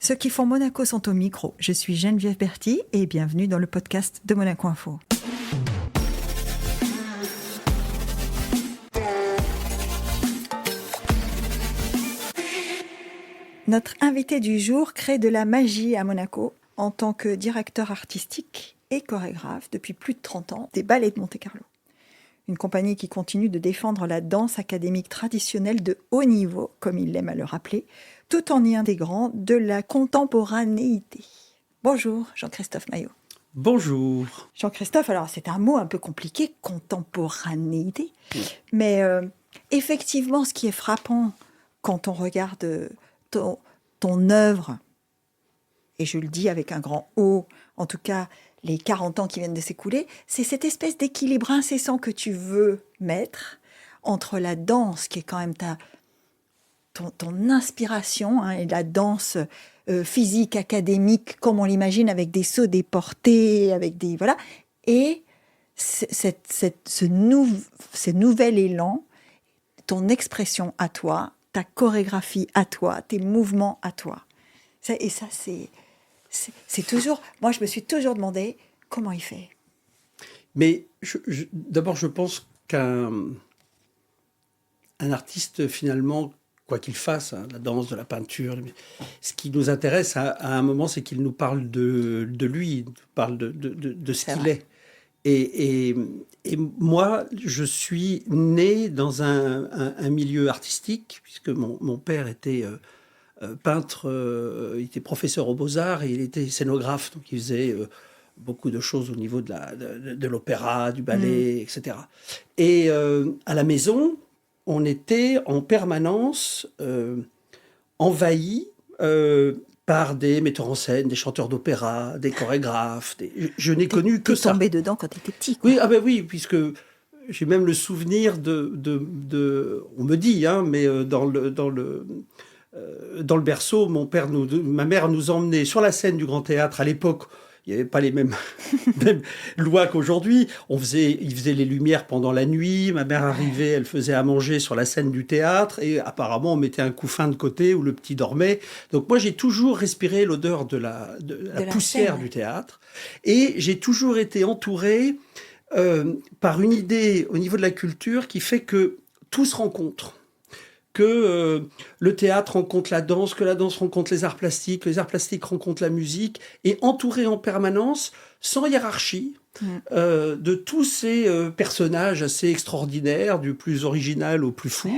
Ceux qui font Monaco sont au micro. Je suis Geneviève Berthy et bienvenue dans le podcast de Monaco Info. Notre invité du jour crée de la magie à Monaco en tant que directeur artistique et chorégraphe depuis plus de 30 ans des Ballets de Monte-Carlo. Une compagnie qui continue de défendre la danse académique traditionnelle de haut niveau, comme il aime à le rappeler, tout en y intégrant de la contemporanéité. Bonjour, Jean-Christophe Maillot. Bonjour. Jean-Christophe, alors c'est un mot un peu compliqué, contemporanéité, mais effectivement, ce qui est frappant quand on regarde ton œuvre, et je le dis avec un grand O, en tout cas les 40 ans qui viennent de s'écouler, c'est cette espèce d'équilibre incessant que tu veux mettre entre la danse, qui est quand même ton inspiration, hein, et la danse physique, académique, comme on l'imagine, avec des sauts déportés, avec des... Voilà, et ce nouvel élan, ton expression à toi, ta chorégraphie à toi, tes mouvements à toi. Et ça, c'est toujours... Moi, je me suis toujours demandé comment il fait. Mais d'abord, je pense qu'un artiste, finalement, quoi qu'il fasse, hein, la danse, de la peinture, ce qui nous intéresse à un moment, c'est qu'il nous parle de lui, il nous parle de ce qu'il est. Et moi, je suis né dans un milieu artistique, puisque mon père était... peintre, il était professeur aux Beaux-Arts et il était scénographe, donc il faisait beaucoup de choses au niveau de l'opéra, du ballet, etc. Et à la maison, on était en permanence envahis par des metteurs en scène, des chanteurs d'opéra, des chorégraphes. Je n'ai connu que ça. Tu tombé dedans quand tu étais petit, quoi. Oui, oui, puisque j'ai même le souvenir on me dit, hein, mais dans le berceau, ma mère nous emmenait sur la scène du Grand Théâtre. À l'époque, il n'y avait pas les mêmes lois qu'aujourd'hui. Il faisait les lumières pendant la nuit. Ma mère arrivait, elle faisait à manger sur la scène du théâtre. Et apparemment, on mettait un couffin de côté où le petit dormait. Donc moi, j'ai toujours respiré l'odeur de la poussière du théâtre. Et j'ai toujours été entouré par une idée au niveau de la culture qui fait que tout se rencontre. Que le théâtre rencontre la danse, que la danse rencontre les arts plastiques rencontrent la musique, et entouré en permanence, sans hiérarchie, de tous ces personnages assez extraordinaires, du plus original au plus fou.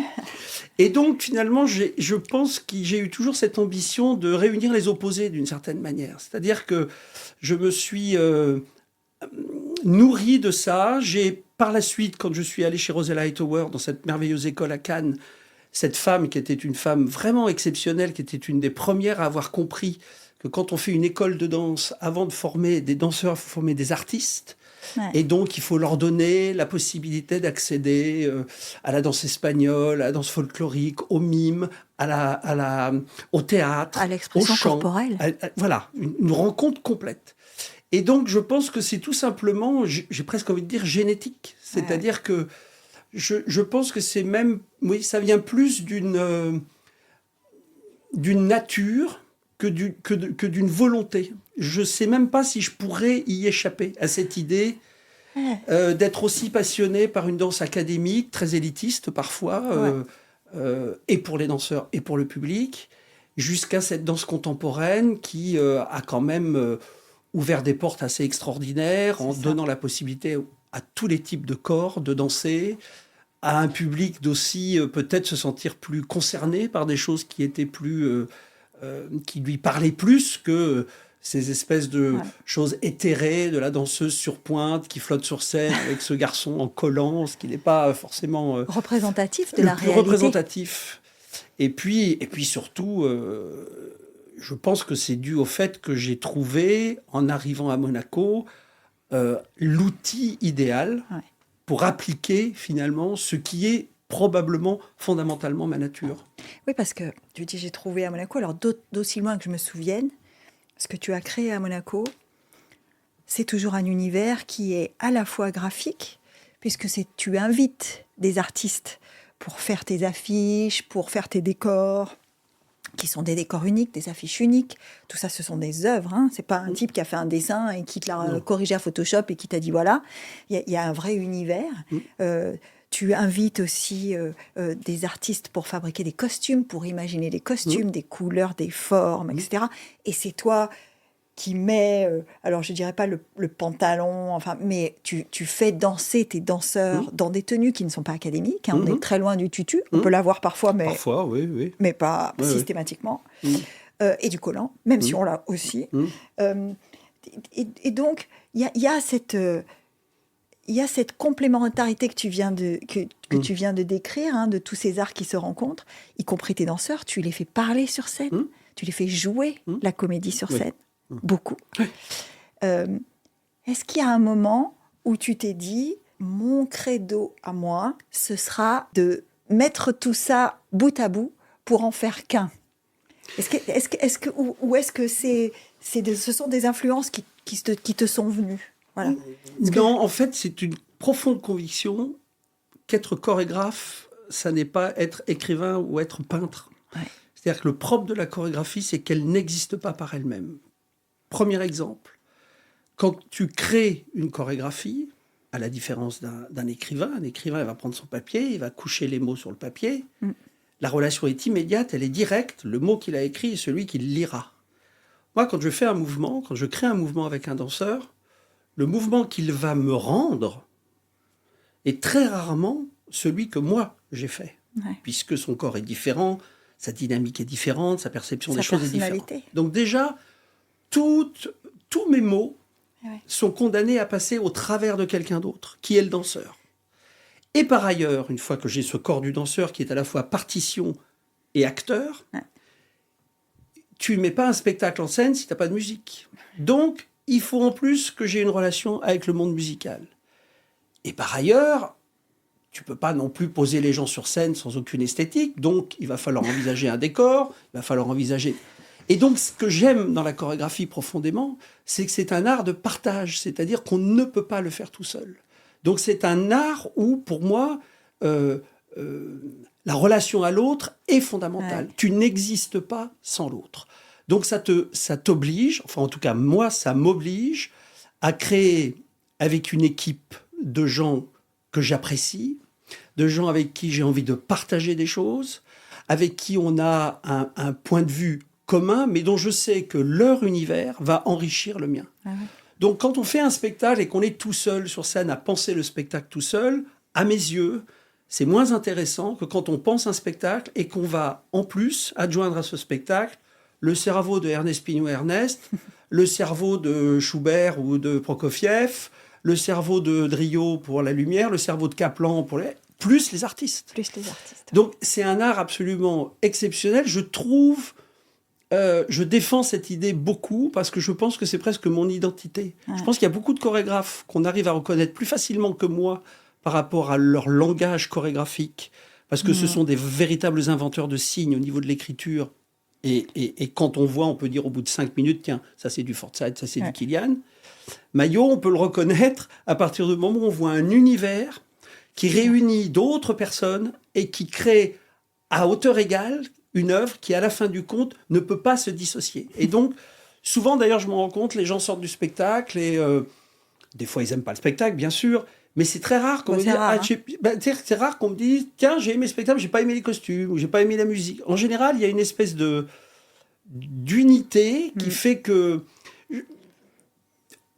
Et donc, finalement, je pense que j'ai eu toujours cette ambition de réunir les opposés d'une certaine manière. C'est-à-dire que je me suis nourri de ça. J'ai, par la suite, quand je suis allé chez Rosella Hightower, dans cette merveilleuse école à Cannes, cette femme qui était une femme vraiment exceptionnelle, qui était une des premières à avoir compris que quand on fait une école de danse, avant de former des danseurs, il faut former des artistes. Ouais. Et donc, il faut leur donner la possibilité d'accéder à la danse espagnole, à la danse folklorique, au mime, au théâtre, à l'expression au chant, corporelle. Voilà, une rencontre complète. Et donc, je pense que c'est tout simplement, j'ai presque envie de dire, génétique. C'est-à-dire que je pense que c'est même... Oui, ça vient plus d'une nature que d'une volonté. Je ne sais même pas si je pourrais y échapper à cette idée d'être aussi passionné par une danse académique, très élitiste parfois, et pour les danseurs et pour le public, jusqu'à cette danse contemporaine qui a quand même ouvert des portes assez extraordinaires en donnant la possibilité à tous les types de corps de danser, à un public d'aussi peut-être se sentir plus concerné par des choses qui étaient plus... qui lui parlaient plus que ces espèces de choses éthérées de la danseuse sur pointe qui flotte sur scène avec ce garçon en collant, ce qui n'est pas forcément... représentatif de la réalité. Représentatif. Et puis surtout, je pense que c'est dû au fait que j'ai trouvé, en arrivant à Monaco, l'outil idéal pour appliquer finalement ce qui est probablement fondamentalement ma nature. Oui, parce que tu dis j'ai trouvé à Monaco, alors d'aussi loin que je me souvienne, ce que tu as créé à Monaco, c'est toujours un univers qui est à la fois graphique, puisque tu invites des artistes pour faire tes affiches, pour faire tes décors, qui sont des décors uniques, des affiches uniques. Tout ça, ce sont des œuvres. Hein. C'est pas un type qui a fait un dessin et qui te l'a corrigé à Photoshop et qui t'a dit voilà. Il y a un vrai univers. Tu invites aussi des artistes pour fabriquer des costumes, pour imaginer des costumes, des couleurs, des formes, etc. Et c'est toi qui mets, alors je dirais pas le pantalon, enfin, mais tu fais danser tes danseurs dans des tenues qui ne sont pas académiques. Hein, on est très loin du tutu. On peut l'avoir parfois, mais parfois, oui. Mais pas systématiquement. Et du collant, même si on l'a aussi. Et donc, il y a cette... il y a cette complémentarité que tu viens de décrire, hein, de tous ces arts qui se rencontrent, y compris tes danseurs. Tu les fais parler sur scène, tu les fais jouer la comédie sur scène, beaucoup. Est-ce qu'il y a un moment où tu t'es dit, mon credo à moi, ce sera de mettre tout ça bout à bout pour en faire qu'un? Ou est-ce que ce sont des influences qui te sont venues? Voilà. Non, en fait, c'est une profonde conviction qu'être chorégraphe, ça n'est pas être écrivain ou être peintre. Ouais. C'est-à-dire que le propre de la chorégraphie, c'est qu'elle n'existe pas par elle-même. Premier exemple, quand tu crées une chorégraphie, à la différence d'un écrivain, un écrivain, il va prendre son papier, il va coucher les mots sur le papier. La relation est immédiate, elle est directe. Le mot qu'il a écrit est celui qu'il lira. Moi, quand je fais un mouvement, quand je crée un mouvement avec un danseur, le mouvement qu'il va me rendre est très rarement celui que moi j'ai fait, puisque son corps est différent, sa dynamique est différente, sa perception des choses est différente. Donc déjà, tous mes mots sont condamnés à passer au travers de quelqu'un d'autre, qui est le danseur. Et par ailleurs, une fois que j'ai ce corps du danseur qui est à la fois partition et acteur, tu ne mets pas un spectacle en scène si tu n'as pas de musique. Donc, il faut en plus que j'ai une relation avec le monde musical. Et par ailleurs, tu ne peux pas non plus poser les gens sur scène sans aucune esthétique. Donc, il va falloir envisager un décor, il va falloir envisager... Et donc, ce que j'aime dans la chorégraphie profondément, c'est que c'est un art de partage. C'est-à-dire qu'on ne peut pas le faire tout seul. Donc, c'est un art où, pour moi, la relation à l'autre est fondamentale. Ouais. Tu n'existes pas sans l'autre. Donc, ça t'oblige, enfin, en tout cas, moi, ça m'oblige à créer avec une équipe de gens que j'apprécie, de gens avec qui j'ai envie de partager des choses, avec qui on a un point de vue commun, mais dont je sais que leur univers va enrichir le mien. Ah ouais. Donc, quand on fait un spectacle et qu'on est tout seul sur scène à penser le spectacle tout seul, à mes yeux, c'est moins intéressant que quand on pense un spectacle et qu'on va, en plus, adjoindre à ce spectacle le cerveau de Ernest Pignon-Ernest, le cerveau de Schubert ou de Prokofiev, le cerveau de Drio pour la lumière, le cerveau de Kaplan pour plus les artistes. Plus les artistes. Donc, c'est un art absolument exceptionnel. Je trouve... je défends cette idée beaucoup parce que je pense que c'est presque mon identité. Ouais. Je pense qu'il y a beaucoup de chorégraphes qu'on arrive à reconnaître plus facilement que moi par rapport à leur langage chorégraphique, parce que ce sont des véritables inventeurs de signes au niveau de l'écriture. Et quand on voit, on peut dire au bout de 5 minutes, tiens, ça c'est du Forsyth, ça c'est du Kilian. Maillot, on peut le reconnaître à partir du moment où on voit un univers qui réunit d'autres personnes et qui crée à hauteur égale une œuvre qui, à la fin du compte, ne peut pas se dissocier. Et donc, souvent, d'ailleurs, je me rends compte, les gens sortent du spectacle et des fois, ils n'aiment pas le spectacle, bien sûr, mais c'est très rare qu'on me dise, c'est rare qu'on me dise, tiens, j'ai aimé le spectacle, j'ai pas aimé les costumes, ou j'ai pas aimé la musique. En général, il y a une espèce d'unité qui fait que,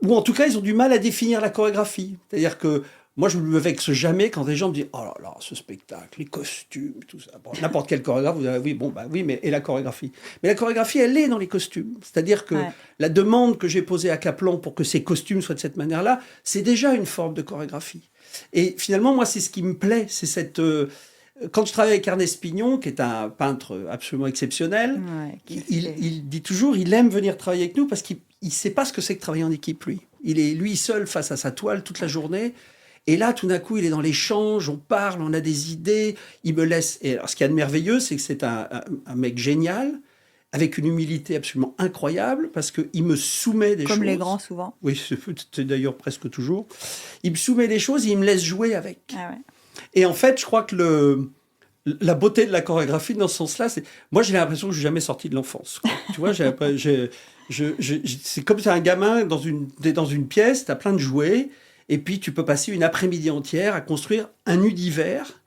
ou en tout cas, ils ont du mal à définir la chorégraphie. C'est-à-dire que moi, je ne me vexe jamais quand des gens me disent « Oh là là, ce spectacle, les costumes, tout ça. » Bon, n'importe quel chorégraphe, vous direz « Oui, mais et la chorégraphie ?» Mais la chorégraphie, elle est dans les costumes. C'est-à-dire que la demande que j'ai posée à Kaplan pour que ses costumes soient de cette manière-là, c'est déjà une forme de chorégraphie. Et finalement, moi, c'est ce qui me plaît. C'est cette... quand je travaille avec Ernest Pignon, qui est un peintre absolument exceptionnel, il dit toujours, il aime venir travailler avec nous parce qu'il ne sait pas ce que c'est que travailler en équipe, lui. Il est lui seul face à sa toile toute la journée. Et là, tout d'un coup, il est dans l'échange, on parle, on a des idées, il me laisse... Et alors, ce qu'il y a de merveilleux, c'est que c'est un mec génial, avec une humilité absolument incroyable, parce qu'il me soumet des choses. Comme les grands, souvent. Oui, c'est d'ailleurs presque toujours. Il me soumet des choses et il me laisse jouer avec. Ah ouais. Et en fait, je crois que la beauté de la chorégraphie dans ce sens-là, c'est... Moi, j'ai l'impression que je suis jamais sorti de l'enfance, quoi. Tu vois, c'est comme si un gamin t'es dans une pièce, tu as plein de jouets, et puis tu peux passer une après-midi entière à construire un univers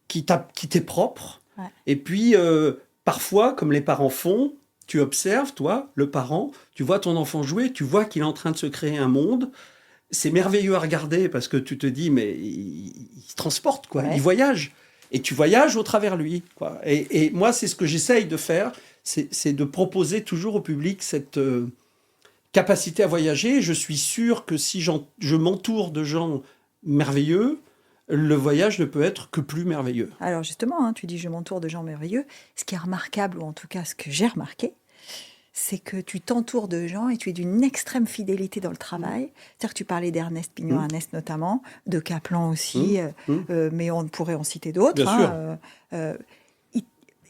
qui t'est propre. Ouais. Et puis, parfois, comme les parents font, tu observes, toi, le parent, tu vois ton enfant jouer, tu vois qu'il est en train de se créer un monde. C'est merveilleux à regarder parce que tu te dis, mais il se transporte, quoi. Ouais. Il voyage. Et tu voyages au travers lui, quoi. Et moi, c'est ce que j'essaye de faire, c'est de proposer toujours au public cette capacité à voyager. Je suis sûr que si je m'entoure de gens merveilleux, le voyage ne peut être que plus merveilleux. Alors justement, tu dis je m'entoure de gens merveilleux. Ce qui est remarquable, ou en tout cas ce que j'ai remarqué, c'est que tu t'entoures de gens et tu es d'une extrême fidélité dans le travail. C'est-à-dire que tu parlais d'Ernest Pignon-Ernest notamment, de Kaplan aussi, mais on pourrait en citer d'autres. Bien sûr.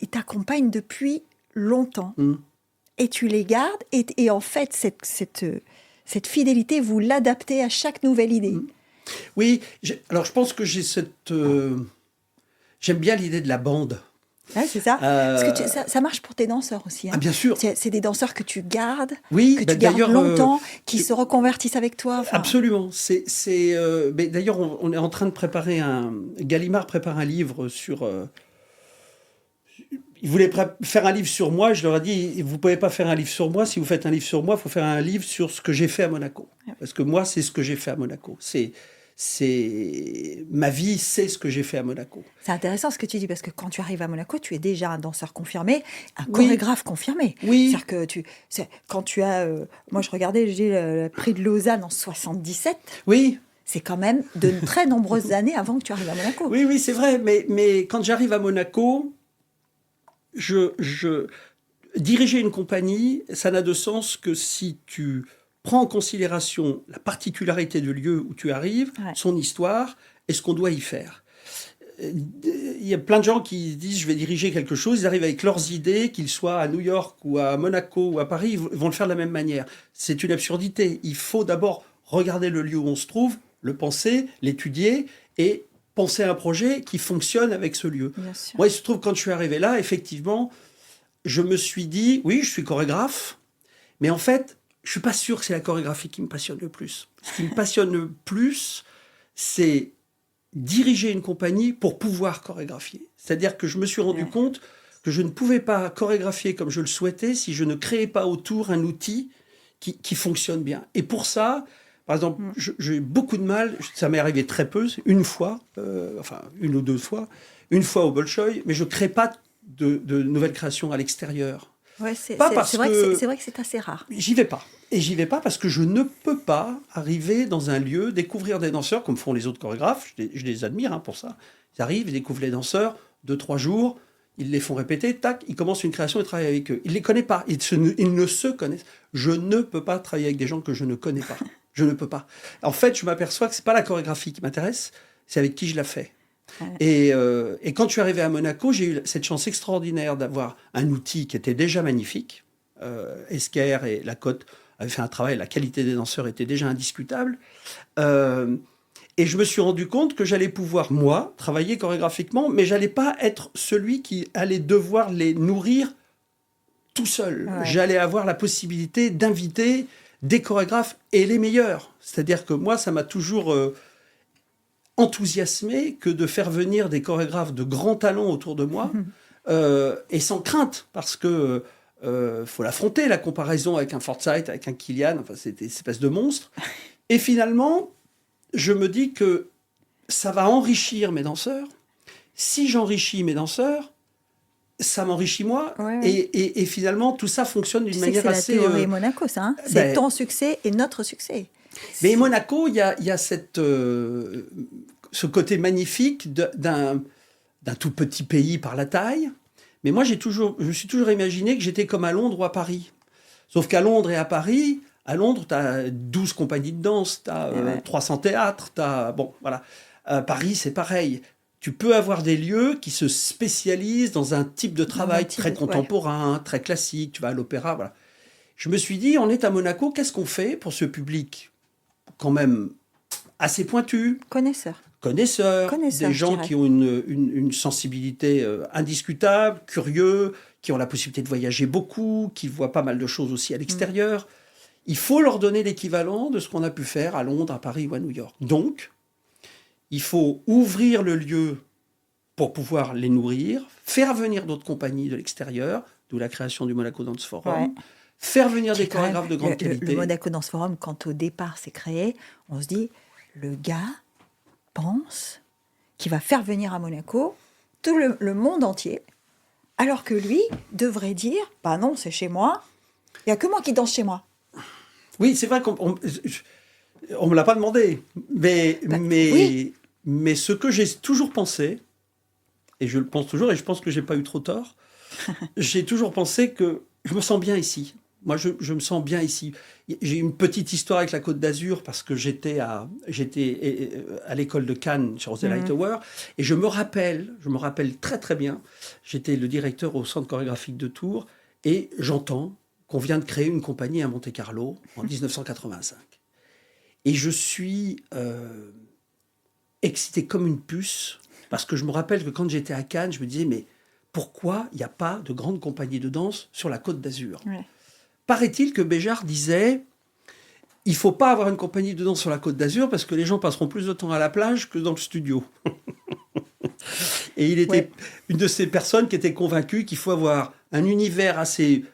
Ils t'accompagnent depuis longtemps et tu les gardes. Et en fait, cette fidélité, vous l'adaptez à chaque nouvelle idée. Oui, alors je pense que j'ai j'aime bien l'idée de la bande. Ouais, c'est ça. Parce que ça marche pour tes danseurs aussi. Ah, bien sûr. C'est des danseurs que tu gardes, oui, que tu gardes longtemps, qui se reconvertissent avec toi. Enfin... Absolument. Mais d'ailleurs, on est en train de préparer Gallimard prépare un livre sur... Ils voulaient faire un livre sur moi. Je leur ai dit, vous ne pouvez pas faire un livre sur moi. Si vous faites un livre sur moi, il faut faire un livre sur ce que j'ai fait à Monaco. Parce que moi, c'est ce que j'ai fait à Monaco. Ma vie, c'est ce que j'ai fait à Monaco. C'est intéressant ce que tu dis, parce que quand tu arrives à Monaco, tu es déjà un danseur confirmé, un chorégraphe confirmé. Oui. C'est-à-dire que quand tu as... moi, je regardais, j'ai le prix de Lausanne en 77. Oui. C'est quand même de très nombreuses années avant que tu arrives à Monaco. Oui, c'est vrai. Mais quand j'arrive à Monaco, diriger une compagnie, ça n'a de sens que si tu prends en considération la particularité du lieu où tu arrives, son histoire et ce qu'on doit y faire. Il y a plein de gens qui disent je vais diriger quelque chose, ils arrivent avec leurs idées, qu'ils soient à New York ou à Monaco ou à Paris, ils vont le faire de la même manière. C'est une absurdité. Il faut d'abord regarder le lieu où on se trouve, le penser, l'étudier et penser à un projet qui fonctionne avec ce lieu. Moi, il se trouve, quand je suis arrivé là, effectivement, je me suis dit, oui, je suis chorégraphe, mais en fait, je ne suis pas sûr que c'est la chorégraphie qui me passionne le plus. Ce qui me passionne le plus, c'est diriger une compagnie pour pouvoir chorégraphier. C'est-à-dire que je me suis rendu compte que je ne pouvais pas chorégraphier comme je le souhaitais si je ne créais pas autour un outil qui fonctionne bien. Et pour ça, par exemple, j'ai beaucoup de mal, ça m'est arrivé très peu, une fois, une ou deux fois, une fois au Bolchoï, mais je ne crée pas de nouvelles créations à l'extérieur. Ouais, c'est vrai que c'est assez rare. J'y vais pas. Et j'y vais pas parce que je ne peux pas arriver dans un lieu, découvrir des danseurs, comme font les autres chorégraphes, je les admire pour ça. Ils arrivent, ils découvrent les danseurs, 2-3 jours, ils les font répéter, tac, ils commencent une création et travaillent avec eux. Ils ne les connaissent pas, ils ne se connaissent. Je ne peux pas travailler avec des gens que je ne connais pas. Je ne peux pas. En fait, je m'aperçois que ce n'est pas la chorégraphie qui m'intéresse, c'est avec qui je la fais. Et quand je suis arrivé à Monaco, j'ai eu cette chance extraordinaire d'avoir un outil qui était déjà magnifique. Esquer et Lacote avaient fait un travail, la qualité des danseurs était déjà indiscutable. Et je me suis rendu compte que j'allais pouvoir, moi, travailler chorégraphiquement, mais je n'allais pas être celui qui allait devoir les nourrir tout seul. J'allais avoir la possibilité d'inviter des chorégraphes et les meilleurs. C'est-à-dire que moi, ça m'a toujours... enthousiasmé que de faire venir des chorégraphes de grands talents autour de moi et sans crainte parce que faut l'affronter, la comparaison avec un Forsyth, avec un Kilian, enfin c'est des espèces de monstres. Et finalement, je me dis que ça va enrichir mes danseurs. Si j'enrichis mes danseurs, ça m'enrichit moi. Et finalement, tout ça fonctionne d'une manière assez... C'est la théorie Monaco, ça. Hein, c'est ton succès et notre succès. Mais Monaco, il y a ce côté magnifique d'un tout petit pays par la taille. Mais moi, je me suis toujours imaginé que j'étais comme à Londres ou à Paris. Sauf qu'à Londres et à Paris, tu as 12 compagnies de danse, tu as 300 théâtres, bon, voilà. Paris, c'est pareil. Tu peux avoir des lieux qui se spécialisent dans un type de travail très contemporain, très classique. Tu vas à l'opéra, voilà. Je me suis dit, on est à Monaco, qu'est-ce qu'on fait pour ce public quand même assez pointu, connaisseurs, Connaisseurs, des je gens dirais. qui ont une sensibilité indiscutable, curieux, qui ont la possibilité de voyager beaucoup, qui voient pas mal de choses aussi à l'extérieur. Il faut leur donner l'équivalent de ce qu'on a pu faire à Londres, à Paris ou à New York. Donc, il faut ouvrir le lieu pour pouvoir les nourrir, faire venir d'autres compagnies de l'extérieur, d'où la création du Monaco Dance Forum, Ouais. faire venir des Quand même, chorégraphes de grande qualité. Le Monaco Dance Forum, quand au départ c'est créé, on se dit, le gars pense qu'il va faire venir à Monaco tout le monde entier, alors que lui devrait dire, bah non, c'est chez moi, il n'y a que moi qui danse chez moi. Oui, c'est vrai qu'on on me l'a pas demandé, oui. mais ce que j'ai toujours pensé, et je le pense toujours, et je pense que j'ai pas eu trop tort, j'ai toujours pensé que je me sens bien ici. Moi, je me sens bien ici. J'ai une petite histoire avec la Côte d'Azur parce que j'étais à l'école de Cannes chez Rosella Hightower et je me rappelle très très bien. J'étais le directeur au centre chorégraphique de Tours et j'entends qu'on vient de créer une compagnie à Monte-Carlo en 1985. Et je suis excité comme une puce parce que je me rappelle que quand j'étais à Cannes, je me disais mais pourquoi il n'y a pas de grande compagnie de danse sur la Côte d'Azur ? Ouais. Paraît-il que Béjart disait il ne faut pas avoir une compagnie de danse sur la Côte d'Azur parce que les gens passeront plus de temps à la plage que dans le studio. Et il était une de ces personnes qui était convaincue qu'il faut avoir un univers assez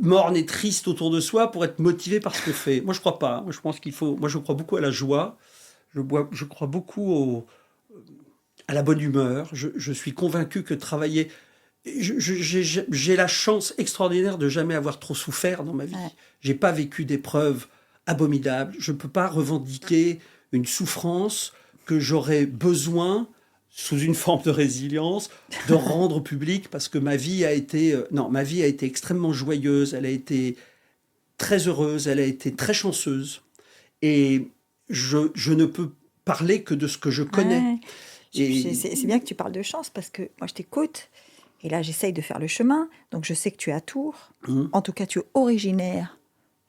morne et triste autour de soi pour être motivé par ce qu'on fait. Moi, je ne crois pas. Moi, je pense qu'il faut. Moi, je crois beaucoup à la joie. Je crois beaucoup à la bonne humeur. Je suis convaincu que travailler. J'ai la chance extraordinaire de jamais avoir trop souffert dans ma vie. Ouais. J'ai pas vécu d'épreuves abominables. Je peux pas revendiquer une souffrance que j'aurais besoin, sous une forme de résilience, de rendre publique parce que ma vie a été extrêmement joyeuse. Elle a été très heureuse. Elle a été très chanceuse. Et je ne peux parler que de ce que je connais. Ouais. Et C'est bien que tu parles de chance parce que moi je t'écoute et là j'essaye de faire le chemin. Donc je sais que tu es à Tours. En tout cas, tu es originaire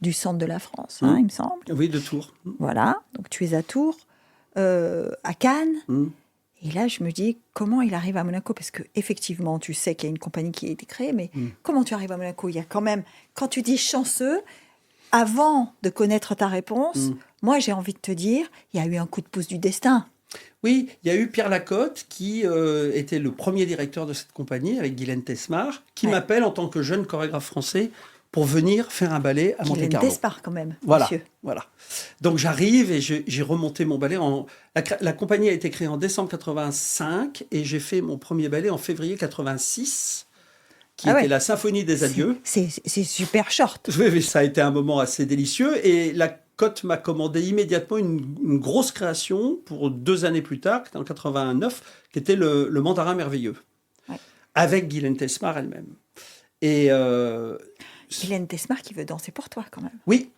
du centre de la France, il me semble. oui, de Tours. Voilà, donc tu es à Tours, à Cannes. Et là, je me dis, comment il arrive à Monaco ? Parce que effectivement, tu sais qu'il y a une compagnie qui a été créée, mais comment tu arrives à Monaco ? Il y a quand même, quand tu dis chanceux, avant de connaître ta réponse, moi j'ai envie de te dire, il y a eu un coup de pouce du destin. Oui, il y a eu Pierre Lacotte qui était le premier directeur de cette compagnie avec Guylaine Tesmar, qui m'appelle en tant que jeune chorégraphe français pour venir faire un ballet à Monte-Carlo. Guylaine Tesmar quand même, voilà, monsieur. Voilà. Donc j'arrive et j'ai remonté mon ballet. La compagnie a été créée en décembre 85 et j'ai fait mon premier ballet en février 86, qui était la Symphonie des Adieux. C'est super short. Oui, ça a été un moment assez délicieux et la Cotte m'a commandé immédiatement une grosse création pour 2 années plus tard, qui était en 89, qui était le Mandarin merveilleux, avec Guylaine Tesmar elle-même. Et Guylaine Tesmar qui veut danser pour toi quand même. Oui,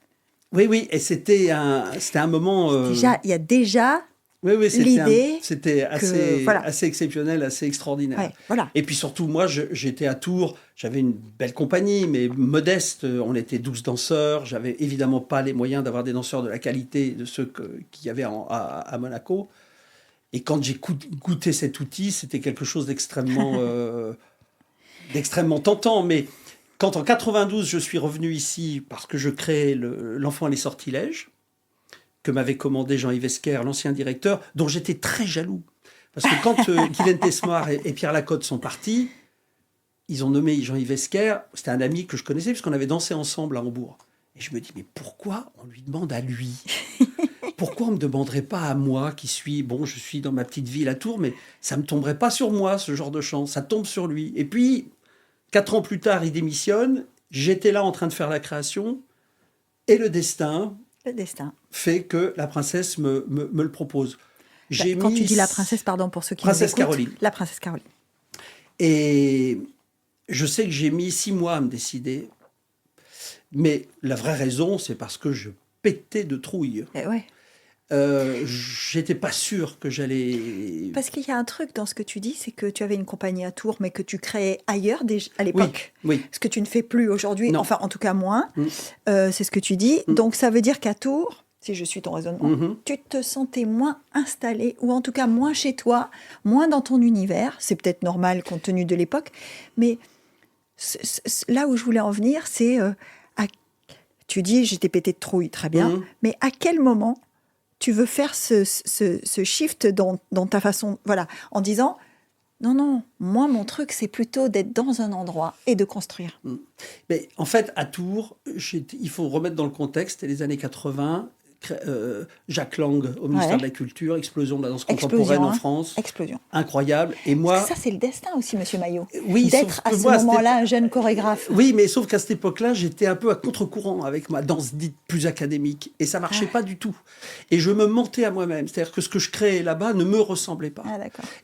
et c'était un moment. Déjà, il y a déjà. Oui, l'idée c'était assez exceptionnel, assez extraordinaire. Ouais, voilà. Et puis surtout, moi, j'étais à Tours, j'avais une belle compagnie, mais modeste. On était 12 danseurs. J'avais évidemment pas les moyens d'avoir des danseurs de la qualité de ceux qu'il y avait à Monaco. Et quand j'ai goûté cet outil, c'était quelque chose d'extrêmement tentant. Mais quand en 92, je suis revenu ici parce que je créais l'Enfant et les Sortilèges, que m'avait commandé Jean-Yves Esquer, l'ancien directeur, dont j'étais très jaloux. Parce que quand Guylaine Tesmar et Pierre Lacotte sont partis, ils ont nommé Jean-Yves Esquer, c'était un ami que je connaissais, puisqu'on avait dansé ensemble à Hambourg. Et je me dis, mais pourquoi on lui demande à lui ? Pourquoi on ne me demanderait pas à moi, qui suis, je suis dans ma petite ville à Tours, mais ça ne me tomberait pas sur moi, ce genre de chance, ça tombe sur lui. Et puis, 4 ans plus tard, il démissionne, j'étais là en train de faire la création, et le destin fait que la princesse me le propose. Quand tu dis la princesse, pardon pour ceux qui Princesse nous écoutent, Caroline. La princesse Caroline. Et je sais que j'ai mis 6 mois à me décider, mais la vraie raison, c'est parce que je pétais de trouille. Ouais. J'étais pas sûr que j'allais... Parce qu'il y a un truc dans ce que tu dis, c'est que tu avais une compagnie à Tours, mais que tu créais ailleurs à l'époque. Oui. Ce que tu ne fais plus aujourd'hui, Non. enfin en tout cas moins, c'est ce que tu dis. Donc ça veut dire qu'à Tours, si je suis ton raisonnement, tu te sentais moins installé, ou en tout cas moins chez toi, moins dans ton univers. C'est peut-être normal compte tenu de l'époque, mais là où je voulais en venir, c'est... tu dis, j'étais pété de trouille, très bien, mais à quel moment tu veux faire ce shift dans ta façon, voilà, en disant, non, moi, mon truc, c'est plutôt d'être dans un endroit et de construire. Mais en fait, à Tours, il faut remettre dans le contexte, c'était les années 80, Jacques Lang au ministère de la Culture, explosion de la danse contemporaine en France. Explosion. Incroyable. Et moi, parce que ça, c'est le destin aussi, Monsieur Maillot. Oui, d'être à ce moment-là un jeune chorégraphe. Oui, mais sauf qu'à cette époque-là, j'étais un peu à contre-courant avec ma danse dite plus académique. Et ça marchait pas du tout. Et je me mentais à moi-même. C'est-à-dire que ce que je créais là-bas ne me ressemblait pas.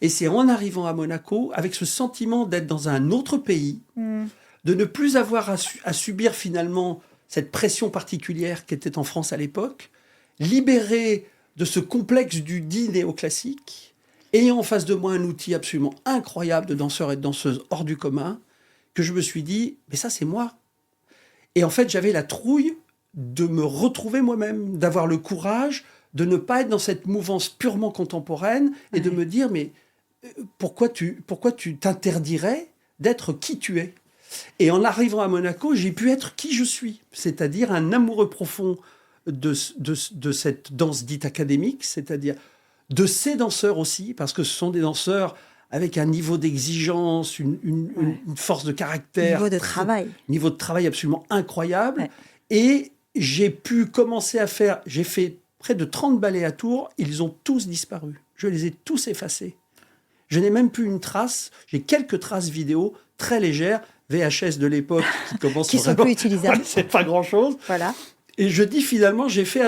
Et c'est en arrivant à Monaco, avec ce sentiment d'être dans un autre pays, de ne plus avoir à subir finalement cette pression particulière qui était en France à l'époque, libéré de ce complexe du dit néoclassique, ayant en face de moi un outil absolument incroyable de danseurs et de danseuses hors du commun, que je me suis dit, mais ça c'est moi. Et en fait, j'avais la trouille de me retrouver moi-même, d'avoir le courage de ne pas être dans cette mouvance purement contemporaine et de me dire, mais pourquoi tu t'interdirais d'être qui tu es ? Et en arrivant à Monaco, j'ai pu être qui je suis, c'est-à-dire un amoureux profond de cette danse dite académique, c'est-à-dire de ces danseurs aussi, parce que ce sont des danseurs avec un niveau d'exigence, une force de caractère. Niveau de travail absolument incroyable. Ouais. Et j'ai pu commencer à faire... J'ai fait près de 30 ballets à Tours. Ils ont tous disparu. Je les ai tous effacés. Je n'ai même plus une trace. J'ai quelques traces vidéo très légères, VHS de l'époque, qui commencent qui vraiment... sont plus utilisables. C'est pas grand-chose. Voilà. Et je dis finalement, j'ai fait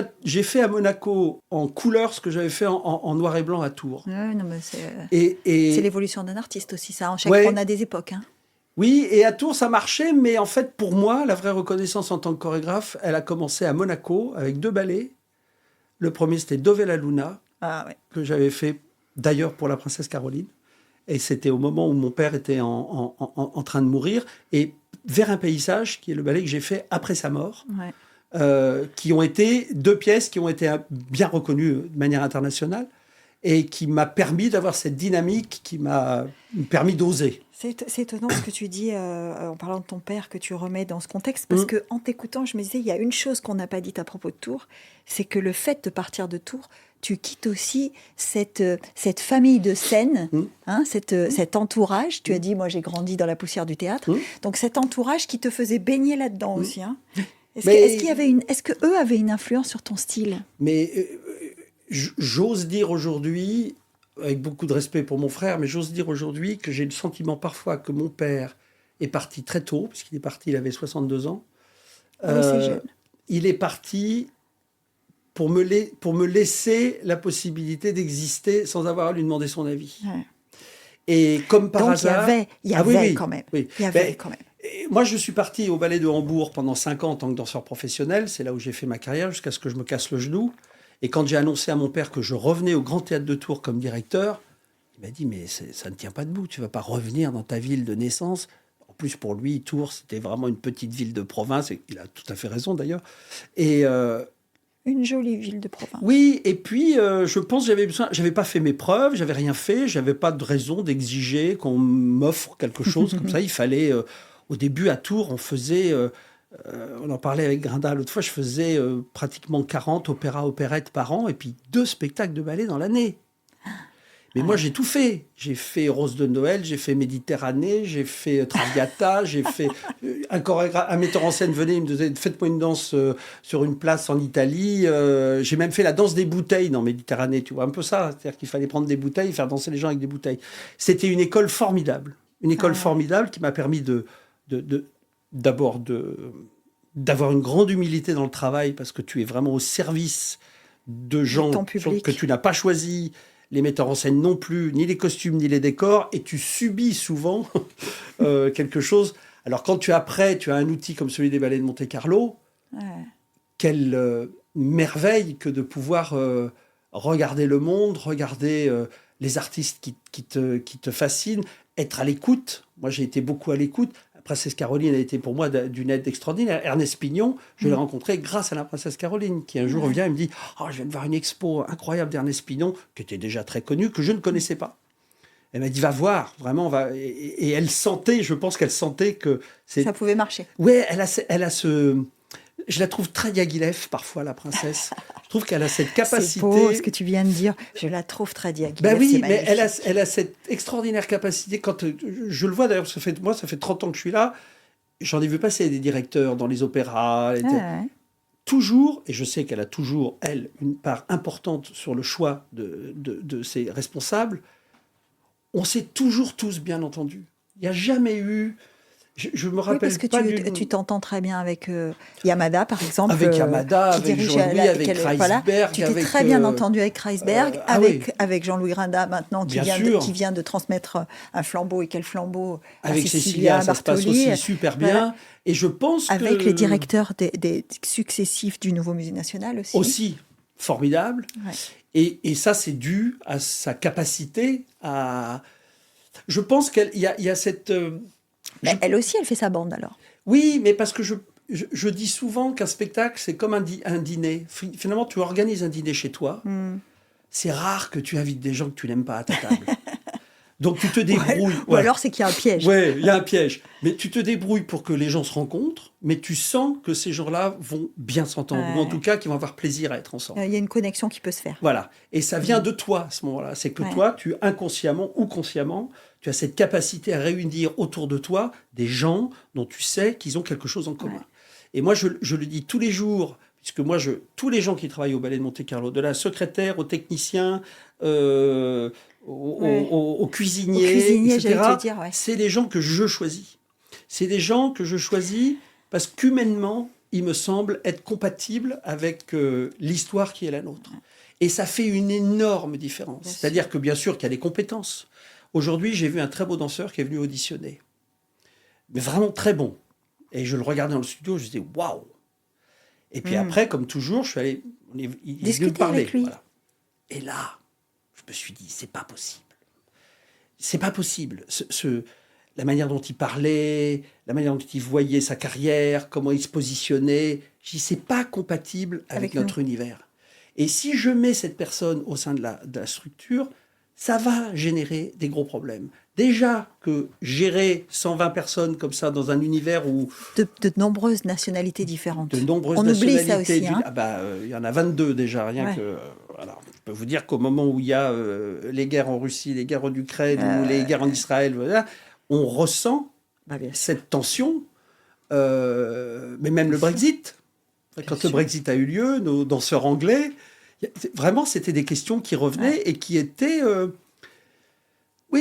à Monaco en couleur ce que j'avais fait en noir et blanc à Tours. Ouais, non, mais c'est l'évolution d'un artiste aussi, ça. On a des époques. Hein. Oui, et à Tours, ça marchait, mais en fait, pour moi, la vraie reconnaissance en tant que chorégraphe, elle a commencé à Monaco avec 2 ballets. Le premier, c'était Dove la Luna, que j'avais fait d'ailleurs pour la princesse Caroline. Et c'était au moment où mon père était en train de mourir. Et Vers un paysage, qui est le ballet que j'ai fait après sa mort. Ouais. Qui ont été 2 pièces qui ont été bien reconnues de manière internationale et qui m'a permis d'avoir cette dynamique qui m'a permis d'oser. C'est étonnant ce que tu dis en parlant de ton père, que tu remets dans ce contexte, parce que en t'écoutant, je me disais, il y a une chose qu'on n'a pas dite à propos de Tours, c'est que le fait de partir de Tours, tu quittes aussi cette famille de scène, cet entourage. Tu as dit, moi j'ai grandi dans la poussière du théâtre, donc cet entourage qui te faisait baigner là-dedans aussi. Hein. Est-ce que eux avaient une influence sur ton style ? Mais j'ose dire aujourd'hui, avec beaucoup de respect pour mon frère, mais j'ose dire aujourd'hui que j'ai le sentiment parfois que mon père est parti très tôt, puisqu'il est parti, il avait 62 ans. C'est jeune. Il est parti pour me laisser la possibilité d'exister sans avoir à lui demander son avis. Ouais. Et comme par hasard... Il y avait quand même. Oui. Il y avait quand même. Moi, je suis parti au Ballet de Hambourg pendant 5 ans en tant que danseur professionnel. C'est là où j'ai fait ma carrière jusqu'à ce que je me casse le genou. Et quand j'ai annoncé à mon père que je revenais au Grand Théâtre de Tours comme directeur, il m'a dit « Mais ça ne tient pas debout, tu ne vas pas revenir dans ta ville de naissance. » En plus, pour lui, Tours, c'était vraiment une petite ville de province. Et il a tout à fait raison, d'ailleurs. Et... une jolie ville de province. Oui, et puis je pense que j'avais pas fait mes preuves, j'avais rien fait, j'avais pas de raison d'exiger qu'on m'offre quelque chose comme ça. Il fallait... au début, à Tours, on faisait... on en parlait avec Grinda l'autre fois, je faisais pratiquement 40 opérettes par an et puis 2 spectacles de ballet dans l'année. Mais moi, j'ai tout fait. J'ai fait Rose de Noël, j'ai fait Méditerranée, j'ai fait Traviata, j'ai fait... un metteur en scène venait, il me disait « Faites-moi une danse sur une place en Italie. » J'ai même fait la danse des bouteilles dans Méditerranée, tu vois, un peu ça. C'est-à-dire qu'il fallait prendre des bouteilles et faire danser les gens avec des bouteilles. C'était une école formidable. Une école formidable qui m'a permis d'abord d'avoir une grande humilité dans le travail parce que tu es vraiment au service de gens que tu n'as pas choisis, les metteurs en scène non plus, ni les costumes, ni les décors, et tu subis souvent quelque chose. Alors quand tu as un outil comme celui des ballets de Monte-Carlo, quelle merveille que de pouvoir regarder le monde, regarder les artistes qui te fascinent, être à l'écoute. Moi, j'ai été beaucoup à l'écoute. princesse Caroline a été pour moi d'une aide extraordinaire. Ernest Pignon, je l'ai rencontré grâce à la princesse Caroline, qui un jour vient et me dit « Oh, je viens de voir une expo incroyable d'Ernest Pignon, qui était déjà très connu, que je ne connaissais pas. » Elle m'a dit « Va voir, vraiment. Va. » Et elle sentait, je pense qu'elle sentait que... Ça pouvait marcher. Oui, elle a ce... Je la trouve très Diaghilev, parfois, la princesse. Je trouve qu'elle a cette capacité... C'est beau ce que tu viens de dire. Je la trouve très Diaghilev. Ben oui, mais elle a cette extraordinaire capacité. Quand je le vois, d'ailleurs, ça fait 30 ans que je suis là. J'en ai vu passer des directeurs dans les opéras. Toujours, et je sais qu'elle a toujours, elle, une part importante sur le choix de ses responsables, on s'est toujours tous bien entendus. Il n'y a jamais eu... Je me rappelle parce que pas tu t'entends très bien avec Yamada, par exemple. Avec Yamada, avec Jean-Louis, avec Kreisberg. Voilà. Tu t'es très bien entendu avec Kreisberg, avec Jean-Louis Rinda maintenant, qui vient de transmettre un flambeau. Et quel flambeau avec Cécilia, ça se passe aussi super bien. Voilà. Et je pense avec les directeurs des successifs du nouveau Musée National aussi. Aussi, formidable. Ouais. Et ça, c'est dû à sa capacité à... Je pense qu'il y a cette... Mais elle aussi, elle fait sa bande alors. Oui, mais parce que je dis souvent qu'un spectacle, c'est comme un dîner. Finalement, tu organises un dîner chez toi. C'est rare que tu invites des gens que tu n'aimes pas à ta table. Donc tu te débrouilles. Ou alors c'est qu'il y a un piège. Oui, il y a un piège. Mais tu te débrouilles pour que les gens se rencontrent, mais tu sens que ces gens-là vont bien s'entendre, ou en tout cas qu'ils vont avoir plaisir à être ensemble. Il y a une connexion qui peut se faire. Voilà. Et ça vient de toi à ce moment-là. C'est que toi, tu inconsciemment ou consciemment, tu as cette capacité à réunir autour de toi des gens dont tu sais qu'ils ont quelque chose en commun. Ouais. Et moi, je le dis tous les jours, puisque moi, tous les gens qui travaillent au Ballet de Monte-Carlo, de la secrétaire au technicien, au cuisinier, etc., c'est des gens que je choisis. C'est des gens que je choisis parce qu'humainement, ils me semblent être compatibles avec l'histoire qui est la nôtre. Et ça fait une énorme différence. C'est-à-dire que, bien sûr, qu'il y a des compétences. Aujourd'hui, j'ai vu un très beau danseur qui est venu auditionner. Mais vraiment très bon. Et je le regardais dans le studio, je disais « Waouh !» Et puis après, comme toujours, je suis allé... Il est venu me parler. Avec lui. Voilà. Et là, je me suis dit « C'est pas possible. C'est pas possible. » La manière dont il parlait, la manière dont il voyait sa carrière, comment il se positionnait, je dis « C'est pas compatible avec notre univers. » Et si je mets cette personne au sein de la structure, ça va générer des gros problèmes. Déjà que gérer 120 personnes comme ça dans un univers où... De nombreuses nationalités différentes. De nombreuses nationalités. On oublie ça aussi. Il y en a 22 déjà, rien que... Voilà. Je peux vous dire qu'au moment où il y a les guerres en Russie, les guerres en Ukraine, ou les guerres en Israël, voilà, on ressent cette tension. Mais même le Brexit. Quand le Brexit a eu lieu, nos danseurs anglais... Vraiment, c'était des questions qui revenaient et qui étaient...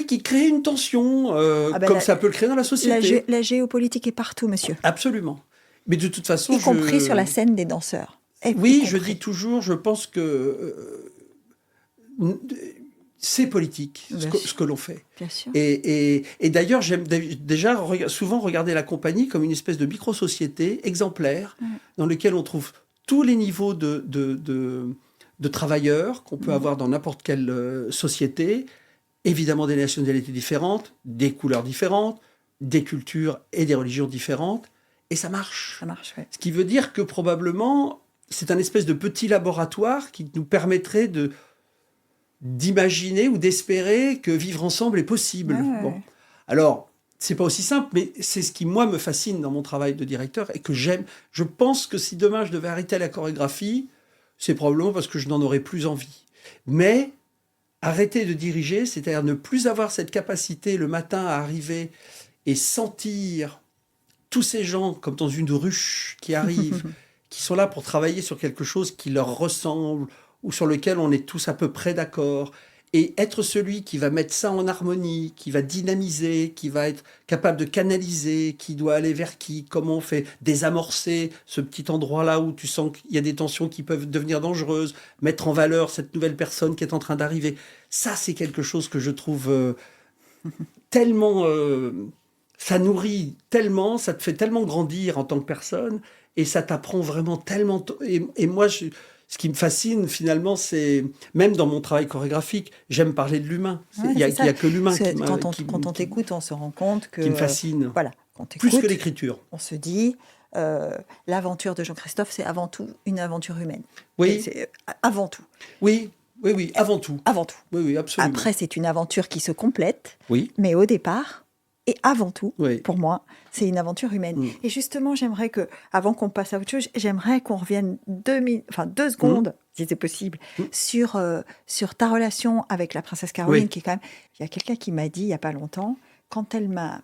qui créaient une tension, comme ça peut le créer dans la société. La géopolitique est partout, monsieur. Absolument. Mais de toute façon... Y compris sur la scène des danseurs. Oui, je dis toujours, je pense que c'est politique, ce que l'on fait. Bien sûr. Et d'ailleurs, j'aime déjà souvent regarder la compagnie comme une espèce de micro-société exemplaire dans laquelle on trouve tous les niveaux de travailleurs qu'on peut avoir dans n'importe quelle société, évidemment des nationalités différentes, des couleurs différentes, des cultures et des religions différentes, et ça marche. Ça marche, oui. Ce qui veut dire que probablement, c'est un espèce de petit laboratoire qui nous permettrait d'imaginer ou d'espérer que vivre ensemble est possible. Ouais. Bon. Alors, c'est pas aussi simple, mais c'est ce qui, moi, me fascine dans mon travail de directeur et que j'aime. Je pense que si demain je devais arrêter la chorégraphie, c'est probablement parce que je n'en aurais plus envie. Mais arrêter de diriger, c'est-à-dire ne plus avoir cette capacité le matin à arriver et sentir tous ces gens comme dans une ruche qui arrivent, qui sont là pour travailler sur quelque chose qui leur ressemble ou sur lequel on est tous à peu près d'accord. Et être celui qui va mettre ça en harmonie, qui va dynamiser, qui va être capable de canaliser, qui doit aller vers qui, comment on fait désamorcer ce petit endroit-là où tu sens qu'il y a des tensions qui peuvent devenir dangereuses, mettre en valeur cette nouvelle personne qui est en train d'arriver. Ça, c'est quelque chose que je trouve tellement... ça nourrit tellement, ça te fait tellement grandir en tant que personne et ça t'apprend vraiment tellement... Et moi, ce qui me fascine, finalement, c'est... Même dans mon travail chorégraphique, j'aime parler de l'humain. Il n'y a que l'humain quand on t'écoute, on se rend compte que... Qui me fascine. Voilà. quand Plus que t'écoutes, l'écriture. on se dit, l'aventure de Jean-Christophe, c'est avant tout une aventure humaine. Oui. C'est avant tout. Oui, avant tout. Avant tout. Oui, absolument. Après, c'est une aventure qui se complète, Oui. mais au départ, et avant tout, Oui. pour moi, c'est une aventure humaine. Et justement, j'aimerais que, avant qu'on passe à autre chose, j'aimerais qu'on revienne 2 secondes, si c'est possible, sur ta relation avec la princesse Caroline, Oui. qui est quand même... Il y a quelqu'un qui m'a dit, il n'y a pas longtemps, quand elle m'a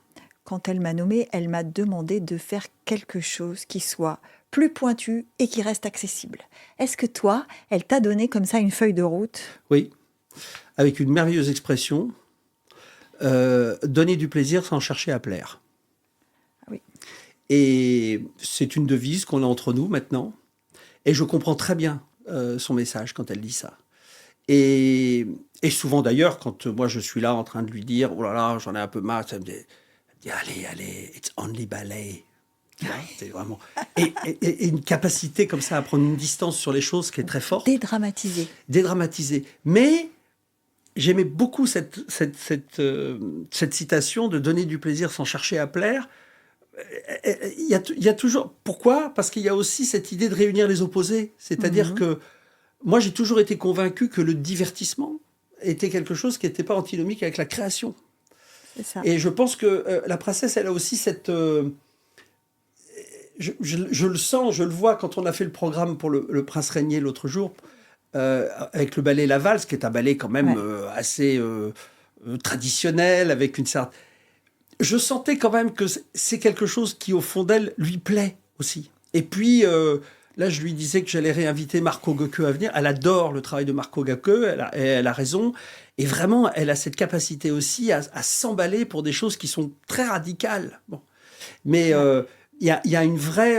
nommée, elle m'a demandé de faire quelque chose qui soit plus pointu et qui reste accessible. Est-ce que toi, elle t'a donné comme ça une feuille de route? Oui. Avec une merveilleuse expression, donner du plaisir sans chercher à plaire. Oui. Et c'est une devise qu'on a entre nous maintenant. Et je comprends très bien son message quand elle dit ça. Et souvent d'ailleurs, quand moi je suis là en train de lui dire « Oh là là, j'en ai un peu marre », elle me dit « Allez, it's only ballet ». Tu vois, c'est vraiment... et une capacité comme ça à prendre une distance sur les choses qui est très forte. Dédramatiser. Mais j'aimais beaucoup cette citation de donner du plaisir sans chercher à plaire. Il y a toujours... Pourquoi ? Parce qu'il y a aussi cette idée de réunir les opposés. C'est-à-dire que moi, j'ai toujours été convaincu que le divertissement était quelque chose qui n'était pas antinomique avec la création. C'est ça. Et je pense que la princesse, elle a aussi cette... je le sens, je le vois quand on a fait le programme pour le Prince Régnier l'autre jour, avec le ballet La Valse, qui est un ballet quand même assez traditionnel, avec une certaine... Je sentais quand même que c'est quelque chose qui, au fond d'elle, lui plaît aussi. Et puis, là, je lui disais que j'allais réinviter Marco Göke à venir. Elle adore le travail de Marco Göke, elle a raison. Et vraiment, elle a cette capacité aussi à s'emballer pour des choses qui sont très radicales. Bon. Mais il y a une vraie...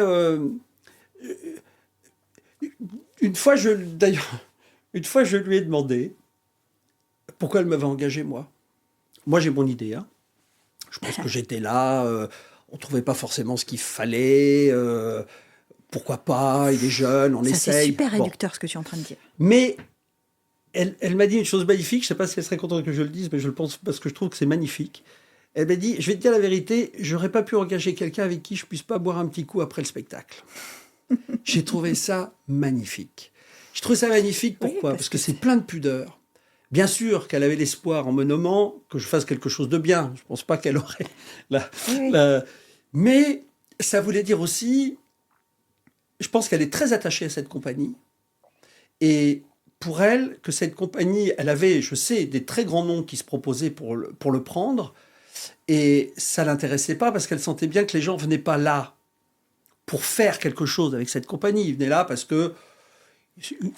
Une fois, je lui ai demandé pourquoi elle m'avait engagé, moi. Moi, j'ai mon idée, hein. Je pense que j'étais là, on ne trouvait pas forcément ce qu'il fallait, pourquoi pas, il est jeune, on essaye. C'est super réducteur ce que tu es en train de dire. Mais elle m'a dit une chose magnifique, je ne sais pas si elle serait contente que je le dise, mais je le pense parce que je trouve que c'est magnifique. Elle m'a dit, je vais te dire la vérité, j'aurais pas pu engager quelqu'un avec qui je puisse pas boire un petit coup après le spectacle. J'ai trouvé ça magnifique. J'ai trouvé ça magnifique, pourquoi ? Parce que c'est plein de pudeur. Bien sûr qu'elle avait l'espoir, en me nommant, que je fasse quelque chose de bien. Je ne pense pas qu'elle aurait... Mais ça voulait dire aussi... Je pense qu'elle est très attachée à cette compagnie. Et pour elle, que cette compagnie... Elle avait, je sais, des très grands noms qui se proposaient pour le prendre. Et ça ne l'intéressait pas parce qu'elle sentait bien que les gens ne venaient pas là pour faire quelque chose avec cette compagnie. Ils venaient là parce que...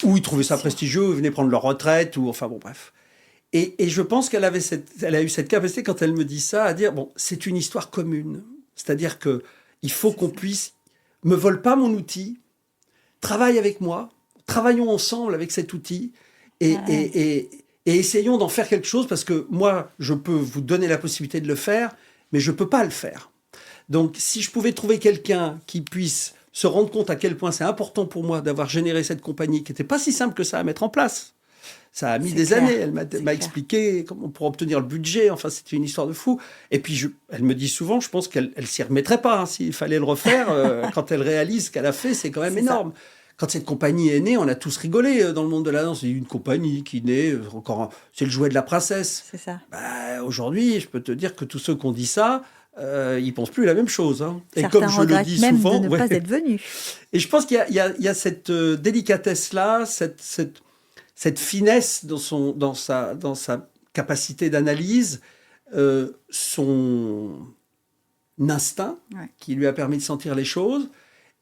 ou ils trouvaient ça prestigieux, ou ils venaient prendre leur retraite, ou enfin bon, bref. Et je pense qu'elle a eu cette capacité, quand elle me dit ça, à dire, bon, c'est une histoire commune. C'est-à-dire qu'il faut qu'on puisse... Me vole pas mon outil, travaille avec moi, travaillons ensemble avec cet outil, et essayons d'en faire quelque chose, parce que moi, je peux vous donner la possibilité de le faire, mais je peux pas le faire. Donc, si je pouvais trouver quelqu'un qui puisse se rendre compte à quel point c'est important pour moi d'avoir généré cette compagnie qui n'était pas si simple que ça à mettre en place. Ça a mis des années. Elle m'a expliqué comment pour obtenir le budget. Enfin, c'était une histoire de fou. Et puis, elle me dit souvent, je pense qu'elle s'y remettrait pas. Hein, s'il fallait le refaire, quand elle réalise ce qu'elle a fait, c'est quand même énorme. Ça. Quand cette compagnie est née, on a tous rigolé dans le monde de la danse. C'est une compagnie qui naît, c'est le jouet de la princesse. C'est ça. Bah, aujourd'hui, je peux te dire que tous ceux qui ont dit ça, ils pensent plus la même chose. Hein. Et comme je le dis même souvent, de ne pas être venu. Et je pense qu'il y a cette délicatesse-là, cette finesse dans sa capacité d'analyse, son instinct qui lui a permis de sentir les choses.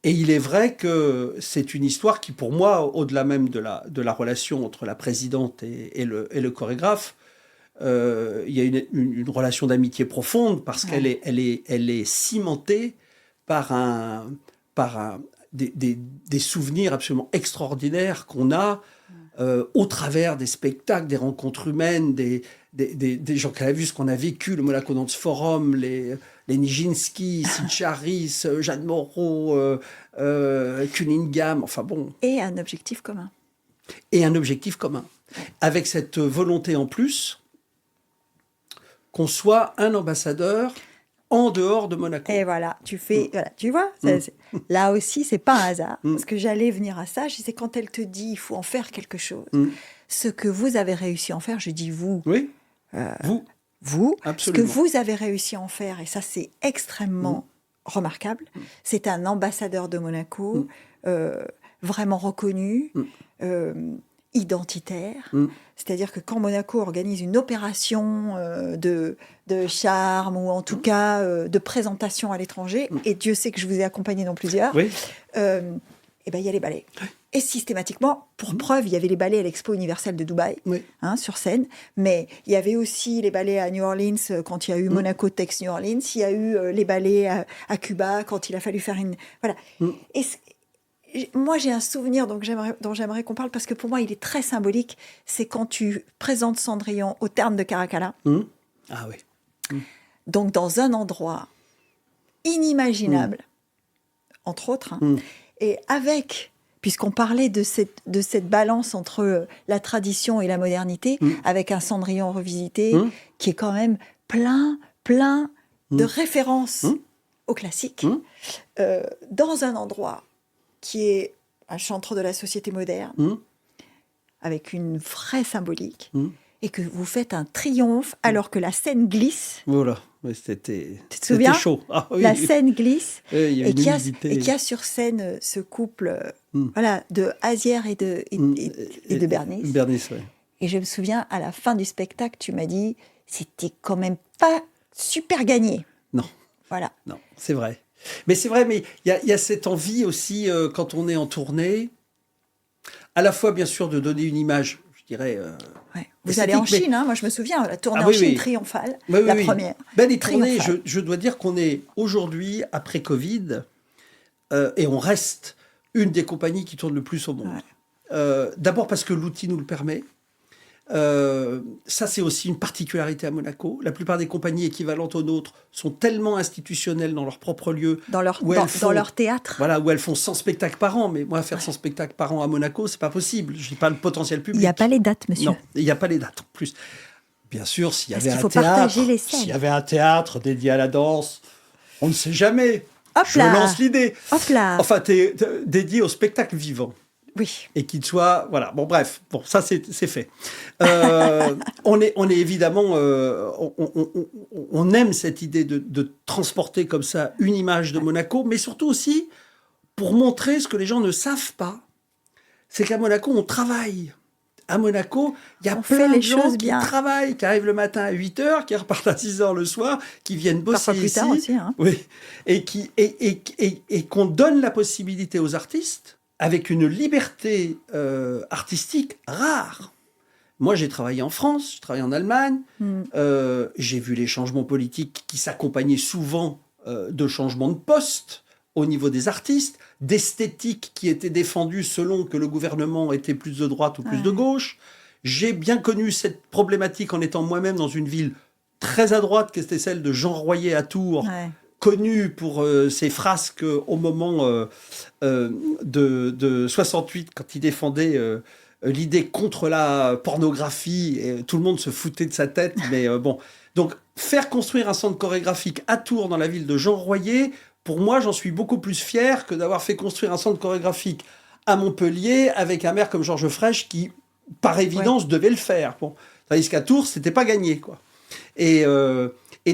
Et il est vrai que c'est une histoire qui, pour moi, au-delà même de la relation entre la présidente et le chorégraphe, il y a une relation d'amitié profonde parce qu'elle est cimentée par des souvenirs absolument extraordinaires qu'on a au travers des spectacles, des rencontres humaines, des gens qu'elle a vus, ce qu'on a vécu, le Monaco Dance Forum, les Nijinsky, Sid Charisse, Jeanne Moreau, Cunningham, enfin bon. Et un objectif commun. Avec cette volonté en plus qu'on soit un ambassadeur en dehors de Monaco. Et voilà, tu fais, voilà, tu vois, là aussi, c'est pas un hasard. Parce que j'allais venir à ça, je disais, quand elle te dit, il faut en faire quelque chose. Ce que vous avez réussi à en faire, je dis vous. Oui, Vous, absolument. ce que vous avez réussi à en faire, et ça, c'est extrêmement remarquable. C'est un ambassadeur de Monaco, vraiment reconnu, identitaire. C'est-à-dire que quand Monaco organise une opération de charme ou en tout cas de présentation à l'étranger, et Dieu sait que je vous ai accompagné dans plusieurs, Oui. et ben il y a les ballets. Et systématiquement, pour preuve, il y avait les ballets à l'Expo universelle de Dubaï, Oui. sur scène, mais il y avait aussi les ballets à New Orleans quand il y a eu Monaco Tex New Orleans, il y a eu les ballets à Cuba quand il a fallu faire une... Voilà. Et moi, j'ai un souvenir dont j'aimerais qu'on parle, parce que pour moi, il est très symbolique. C'est quand tu présentes Cendrillon au terme de Caracalla. Ah oui. Donc, dans un endroit inimaginable, entre autres. Et avec, puisqu'on parlait de cette balance entre la tradition et la modernité, avec un Cendrillon revisité qui est quand même plein de références au classique, dans un endroit qui est un chantre de la société moderne, avec une vraie symbolique, et que vous faites un triomphe alors que la scène glisse. Voilà, c'était chaud. Ah, oui, la scène glisse, et qu'il y a sur scène ce couple voilà, de Azière et de Bernice. Bernice, ouais. Et je me souviens, à la fin du spectacle, tu m'as dit, c'était quand même pas super gagné. Non. Voilà. Non, c'est vrai. Mais c'est vrai, mais il y a cette envie aussi, quand on est en tournée, à la fois, bien sûr, de donner une image, je dirais... Ouais. Vous allez en Chine, moi je me souviens, la tournée en Chine triomphale, la première. Ben, les tournées, je dois dire qu'on est aujourd'hui, après Covid, et on reste une des compagnies qui tourne le plus au monde. Ouais. D'abord parce que l'outil nous le permet. Ça, c'est aussi une particularité à Monaco. La plupart des compagnies équivalentes aux nôtres sont tellement institutionnelles dans leur propre lieu. Dans leur théâtre. Voilà, où elles font 100 spectacles par an. Mais moi, faire 100 spectacles par an à Monaco, c'est pas possible. Je n'ai pas le potentiel public. Il n'y a pas les dates, monsieur. Non, il n'y a pas les dates. En plus, bien sûr, s'il y avait un théâtre dédié à la danse, on ne sait jamais. Hop je là. lance l'idée. Hop là. Enfin, dédié au spectacle vivant. Oui. Et qu'il soit... Voilà. Bon, bref. Bon, ça, c'est fait. On est évidemment... on aime cette idée de transporter comme ça une image de Monaco, mais surtout aussi pour montrer ce que les gens ne savent pas. C'est qu'à Monaco, on travaille. À Monaco, il y a plein de gens qui travaillent, qui arrivent le matin à 8h, qui repartent à 6h le soir, qui viennent bosser plus tard aussi, hein. Oui. Et qu'on donne la possibilité aux artistes, avec une liberté artistique rare. Moi, j'ai travaillé en France, j'ai travaillé en Allemagne, j'ai vu les changements politiques qui s'accompagnaient souvent de changements de poste au niveau des artistes, d'esthétique qui était défendue selon que le gouvernement était plus de droite ou plus de gauche. J'ai bien connu cette problématique en étant moi-même dans une ville très à droite, qui était celle de Jean Royer à Tours, connu pour ses frasques au moment de 68, quand il défendait l'idée contre la pornographie, et tout le monde se foutait de sa tête, mais bon. Donc, faire construire un centre chorégraphique à Tours, dans la ville de Jean Royer, pour moi, j'en suis beaucoup plus fier que d'avoir fait construire un centre chorégraphique à Montpellier avec un maire comme Georges Frêche qui, par évidence, devait le faire. Bon. Tandis qu'à Tours, c'était pas gagné, quoi. Et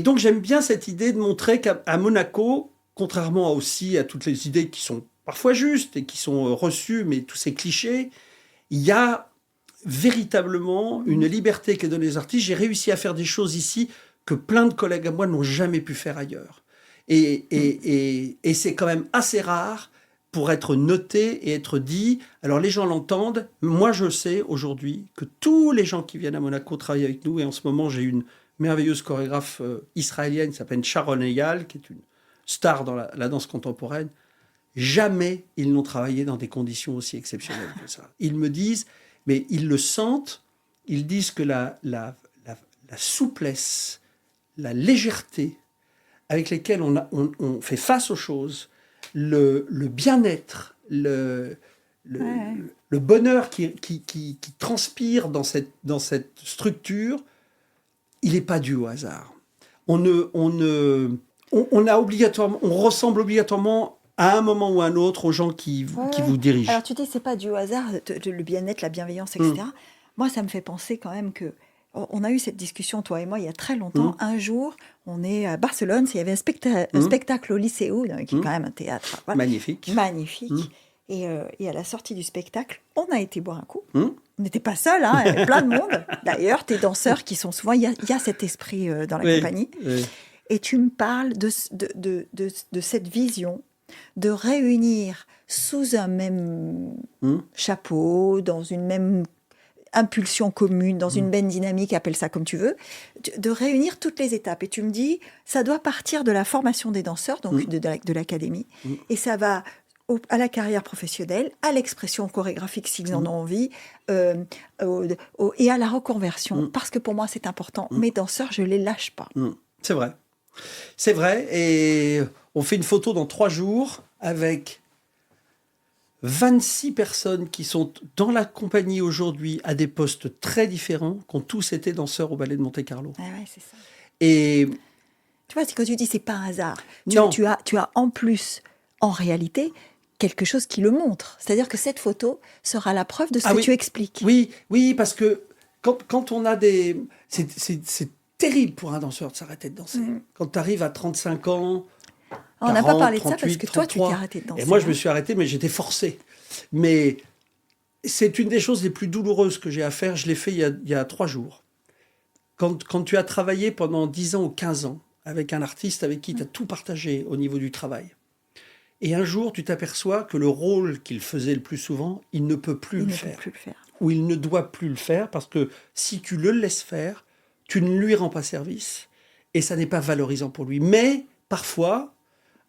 donc, j'aime bien cette idée de montrer qu'à Monaco, contrairement aussi à toutes les idées qui sont parfois justes et qui sont reçues, mais tous ces clichés, il y a véritablement une liberté qui est donnée aux artistes. J'ai réussi à faire des choses ici que plein de collègues à moi n'ont jamais pu faire ailleurs. Et c'est quand même assez rare pour être noté et être dit. Alors les gens l'entendent. Moi, je sais aujourd'hui que tous les gens qui viennent à Monaco travaillent avec nous. Et en ce moment, j'ai une merveilleuse chorégraphe israélienne qui s'appelle Sharon Eyal, qui est une star dans la danse contemporaine. Jamais ils n'ont travaillé dans des conditions aussi exceptionnelles que ça. Ils me disent, mais ils le sentent, ils disent que la souplesse, la légèreté avec lesquelles on fait face aux choses, le bien-être, le bonheur qui transpire dans cette structure, il n'est pas dû au hasard. On ne on ressemble obligatoirement à un moment ou à un autre aux gens qui vous dirigent. Alors tu dis, c'est pas du hasard, le bien-être, la bienveillance, etc. Moi, ça me fait penser quand même que on a eu cette discussion, toi et moi, il y a très longtemps. Un jour, on est à Barcelone, il y avait un spectacle au Lycéo, qui est quand même un théâtre. Voilà. Magnifique. Et à la sortie du spectacle, on a été boire un coup. On n'était pas seuls, il y avait plein de monde. D'ailleurs, tes danseurs qui sont souvent... Il y a cet esprit dans la compagnie. Oui. Et tu me parles de cette vision de réunir sous un même chapeau, dans une même impulsion commune, dans une même dynamique, appelle ça comme tu veux, de réunir toutes les étapes. Et tu me dis, ça doit partir de la formation des danseurs, donc de l'académie, et ça va à la carrière professionnelle, à l'expression chorégraphique s'ils en ont envie, et à la reconversion. Parce que pour moi, c'est important. Mes danseurs, je ne les lâche pas. C'est vrai. C'est vrai. Et on fait une photo dans 3 jours avec 26 personnes qui sont dans la compagnie aujourd'hui à des postes très différents, qui ont tous été danseurs au Ballet de Monte-Carlo. Ah ouais, c'est ça. Et tu vois, c'est quand tu dis c'est pas un hasard. Non. Tu as en plus, en réalité, quelque chose qui le montre. C'est-à-dire que cette photo sera la preuve de ce que tu expliques. Oui, parce que quand on a des... C'est terrible pour un danseur de s'arrêter de danser. Quand tu arrives à 35 ans... On n'a pas parlé de 38, ça parce que 33. Toi, tu t'es arrêté de danser. Et moi, je me suis arrêté, mais j'étais forcé. Mais c'est une des choses les plus douloureuses que j'ai à faire. Je l'ai fait il y a 3 jours. Quand tu as travaillé pendant 10 ans ou 15 ans avec un artiste avec qui tu as tout partagé au niveau du travail, et un jour, tu t'aperçois que le rôle qu'il faisait le plus souvent, il ne peut plus le faire. Ou il ne doit plus le faire parce que si tu le laisses faire, tu ne lui rends pas service et ça n'est pas valorisant pour lui. Mais parfois...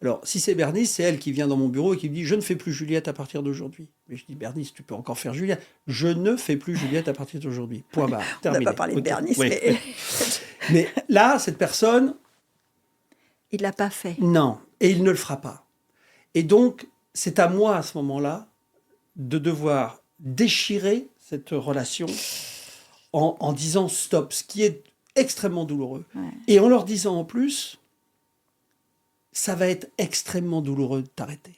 Alors, si c'est Bernice, c'est elle qui vient dans mon bureau et qui me dit « Je ne fais plus Juliette à partir d'aujourd'hui ». Mais je dis « Bernice, tu peux encore faire Juliette ». « Je ne fais plus Juliette à partir d'aujourd'hui. Point barre. Terminé. » On n'a pas parlé de Bernice, mais... Mais là, cette personne... Il ne l'a pas fait. Non, et il ne le fera pas. Et donc, c'est à moi, à ce moment-là, de devoir déchirer cette relation en disant « stop », ce qui est extrêmement douloureux. Ouais. Et en leur disant en plus... ça va être extrêmement douloureux de t'arrêter.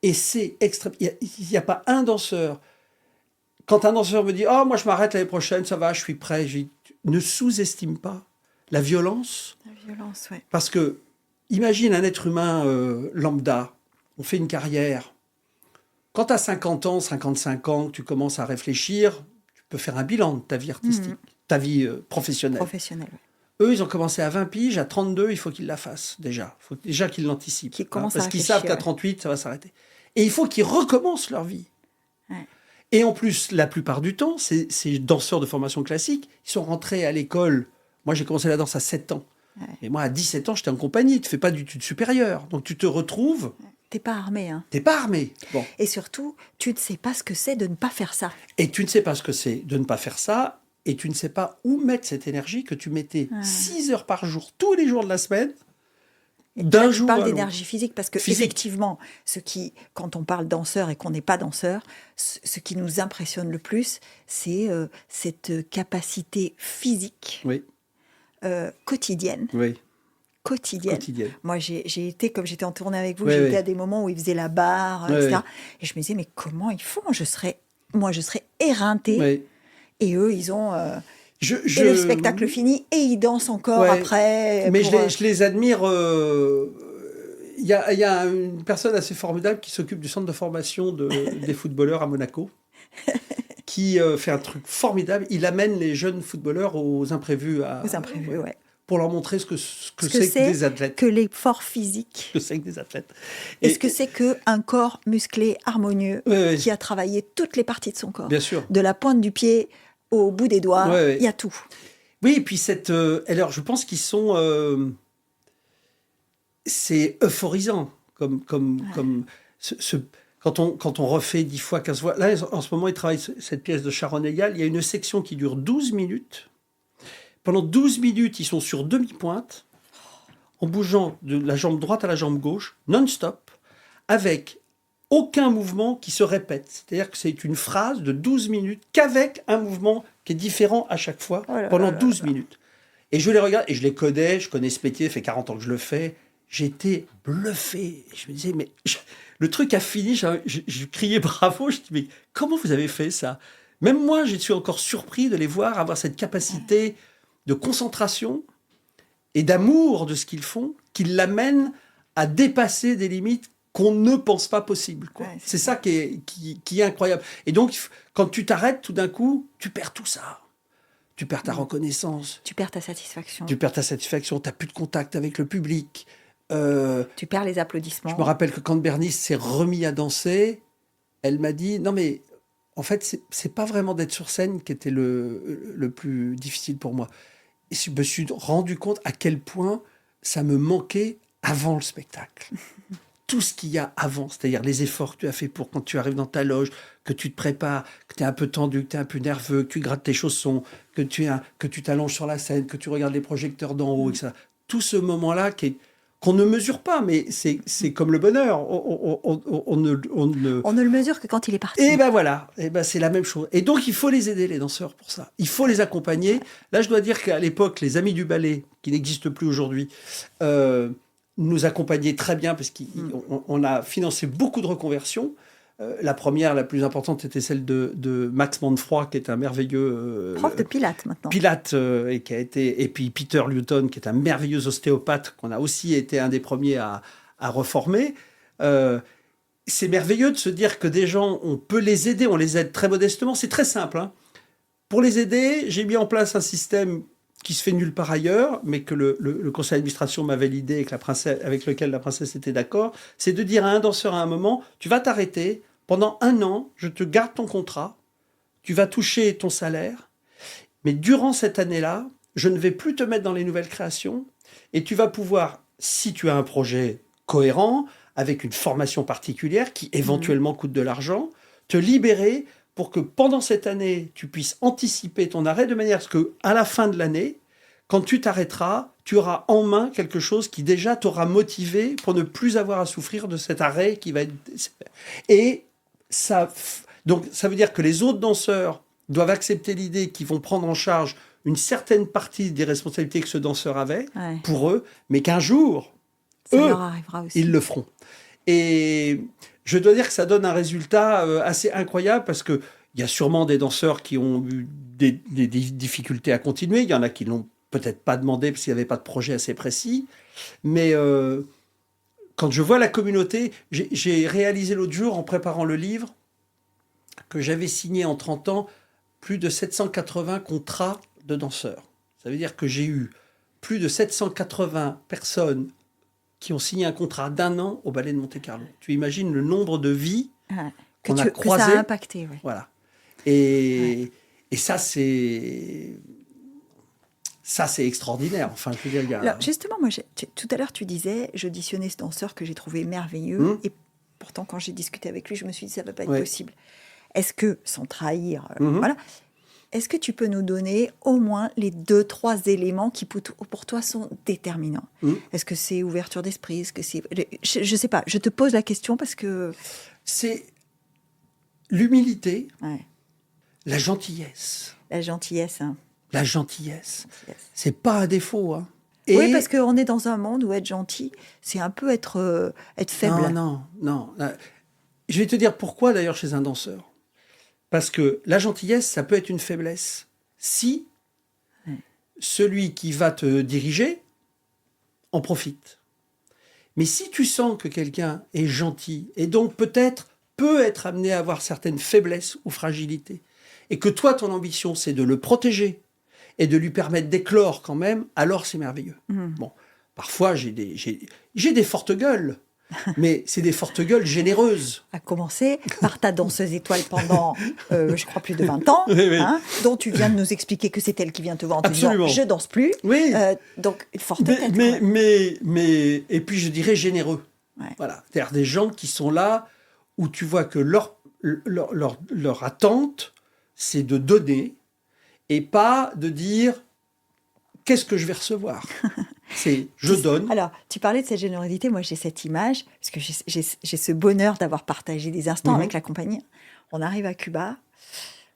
Et c'est extrêmement... Il n'y a pas un danseur... Quand un danseur me dit « Oh, moi, je m'arrête l'année prochaine, ça va, je suis prêt. » Ne sous-estime pas la violence. La violence, oui. Parce que, imagine un être humain lambda, on fait une carrière. Quand tu as 50 ans, 55 ans, tu commences à réfléchir, tu peux faire un bilan de ta vie artistique, ta vie professionnelle. Professionnelle, oui. Eux, ils ont commencé à 20 piges, à 32, il faut qu'ils la fassent déjà. Il faut déjà qu'ils l'anticipent. Parce qu'ils savent qu'à 38, ça va s'arrêter. Et il faut qu'ils recommencent leur vie. Ouais. Et en plus, la plupart du temps, ces danseurs de formation classique, ils sont rentrés à l'école. Moi, j'ai commencé la danse à 7 ans. Ouais. Et moi, à 17 ans, j'étais en compagnie. Tu ne fais pas d'études supérieures. Donc, tu te retrouves... Tu n'es pas armé. Tu n'es pas armé. Bon. Et surtout, tu ne sais pas ce que c'est de ne pas faire ça. Et tu ne sais pas ce que c'est de ne pas faire ça. Et tu ne sais pas où mettre cette énergie que tu mettais 6 heures par jour, tous les jours de la semaine, d'un jour à l'autre. Tu parles d'énergie physique parce que effectivement, quand on parle danseur et qu'on n'est pas danseur, ce qui nous impressionne le plus, c'est cette capacité physique quotidienne. Oui. Quotidienne. Moi, j'ai été, comme j'étais en tournée avec vous, j'étais à des moments où ils faisaient la barre, etc. Et je me disais, mais comment ils font ? Moi, je serais éreintée. Oui. Et eux, ils ont... Et le spectacle fini, et ils dansent encore après. Mais je les admire. Il y a une personne assez formidable qui s'occupe du centre de formation des footballeurs à Monaco, qui fait un truc formidable. Il amène les jeunes footballeurs aux imprévus. Aux imprévus, oui. Pour leur montrer ce que c'est que des athlètes. Que l'effort physique. Ce que c'est que des athlètes. Et ce que c'est qu'un corps musclé, harmonieux, qui a travaillé toutes les parties de son corps. Bien sûr. De la pointe du pied au bout des doigts, il y a tout. Oui, et puis alors, je pense qu'ils sont... c'est euphorisant, comme quand on refait 10 fois, 15 fois... Là, en ce moment, ils travaillent cette pièce de Sharon Egal. Il y a une section qui dure 12 minutes. Pendant 12 minutes, ils sont sur demi-pointe, en bougeant de la jambe droite à la jambe gauche, non-stop, avec aucun mouvement qui se répète. C'est-à-dire que c'est une phrase de 12 minutes qu'avec un mouvement qui est différent à chaque fois pendant 12 minutes. Et je les regarde, et je les connais, je connais ce métier, ça fait 40 ans que je le fais. j'étais bluffé. Je me disais, mais le truc a fini, je criais bravo. Je dis, mais comment vous avez fait ça? Même moi, je suis encore surpris de les voir avoir cette capacité de concentration et d'amour de ce qu'ils font, qui l'amènent à dépasser des limites qu'on ne pense pas possibles. Quoi. Ouais, c'est ça qui est incroyable. Et donc, quand tu t'arrêtes, tout d'un coup, tu perds tout ça. Tu perds ta reconnaissance. Tu perds ta satisfaction. Tu perds ta satisfaction. Tu n'as plus de contact avec le public. Tu perds les applaudissements. Je me rappelle que quand Bernice s'est remis à danser, elle m'a dit, non mais, en fait, c'est pas vraiment d'être sur scène qui était le plus difficile pour moi. Et je me suis rendu compte à quel point ça me manquait avant le spectacle. Tout ce qu'il y a avant, c'est-à-dire les efforts que tu as fait pour quand tu arrives dans ta loge, que tu te prépares, que tu es un peu tendu, que tu es un peu nerveux, que tu grattes tes chaussons, que tu t'allonges sur la scène, que tu regardes les projecteurs d'en haut, etc. Tout ce moment-là qu'on ne mesure pas, mais c'est comme le bonheur. On ne le mesure que quand il est parti. Et ben voilà, et ben c'est la même chose. Et donc il faut les aider, les danseurs, pour ça. Il faut les accompagner. Là, je dois dire qu'à l'époque, les Amis du Ballet, qui n'existent plus aujourd'hui, nous accompagnaient très bien parce qu'on a financé beaucoup de reconversions. La première, la plus importante, était celle de Max Manfroy, qui est un merveilleux... prof de Pilates, maintenant. Pilates, et puis Peter Lewton, qui est un merveilleux ostéopathe, qu'on a aussi été un des premiers à reformer. C'est merveilleux de se dire que des gens, on peut les aider, on les aide très modestement. C'est très simple. Hein. Pour les aider, j'ai mis en place un système qui se fait nulle part ailleurs, mais que le conseil d'administration m'a validé et avec lequel la princesse était d'accord. C'est de dire à un danseur à un moment, tu vas t'arrêter, pendant 1 an, je te garde ton contrat, tu vas toucher ton salaire, mais durant cette année-là, je ne vais plus te mettre dans les nouvelles créations, et tu vas pouvoir, si tu as un projet cohérent, avec une formation particulière qui éventuellement coûte de l'argent, te libérer pour que pendant cette année, tu puisses anticiper ton arrêt de manière à ce qu'à la fin de l'année, quand tu t'arrêteras, tu auras en main quelque chose qui déjà t'aura motivé pour ne plus avoir à souffrir de cet arrêt qui va être... Et donc, ça veut dire que les autres danseurs doivent accepter l'idée qu'ils vont prendre en charge une certaine partie des responsabilités que ce danseur avait pour eux, mais qu'un jour, ça leur arrivera aussi. Ils le feront. Et je dois dire que ça donne un résultat assez incroyable parce qu'il y a sûrement des danseurs qui ont eu des difficultés à continuer. Il y en a qui ne l'ont peut-être pas demandé parce qu'il n'y avait pas de projet assez précis. Mais quand je vois la communauté, j'ai réalisé l'autre jour en préparant le livre que j'avais signé en 30 ans plus de 780 contrats de danseurs. Ça veut dire que j'ai eu plus de 780 personnes qui ont signé un contrat d'1 an au Ballet de Monte-Carlo. Tu imagines le nombre de vies qu'on a croisées. Que ça a impacté. Oui. Voilà. Et ça, c'est extraordinaire. Enfin, je veux dire, Alors, justement, moi, tout à l'heure, tu disais, j'auditionnais ce danseur que j'ai trouvé merveilleux. Et pourtant, quand j'ai discuté avec lui, je me suis dit, ça ne va pas être possible. Est-ce que, sans trahir, voilà, est-ce que tu peux nous donner au moins les 2-3 éléments qui, pour toi, sont déterminants? Est-ce que c'est ouverture d'esprit? Est-ce que c'est... Je ne sais pas, je te pose la question parce que... C'est l'humilité, la gentillesse. La gentillesse, hein. La gentillesse. C'est pas un défaut, hein. Oui, parce qu'on est dans un monde où être gentil, c'est un peu être faible. Non. Je vais te dire pourquoi, d'ailleurs, chez un danseur. Parce que la gentillesse, ça peut être une faiblesse. Si celui qui va te diriger en profite. Mais si tu sens que quelqu'un est gentil, et donc peut-être peut être amené à avoir certaines faiblesses ou fragilités, et que toi, ton ambition, c'est de le protéger et de lui permettre d'éclore quand même, alors c'est merveilleux. Bon, parfois, j'ai des fortes gueules. Mais c'est des fortes gueules généreuses. À commencer par ta danseuse étoile pendant, je crois, plus de 20 ans, hein, dont tu viens de nous expliquer que c'est elle qui vient te voir en te disant « je danse plus ». Donc, une forte tête. Mais et puis, je dirais généreux. Voilà. C'est-à-dire des gens qui sont là où tu vois que leur attente, c'est de donner et pas de dire « qu'est-ce que je vais recevoir ?» C'est je donne. Alors, tu parlais de cette générosité. Moi, j'ai cette image, parce que j'ai ce bonheur d'avoir partagé des instants avec la compagnie. On arrive à Cuba,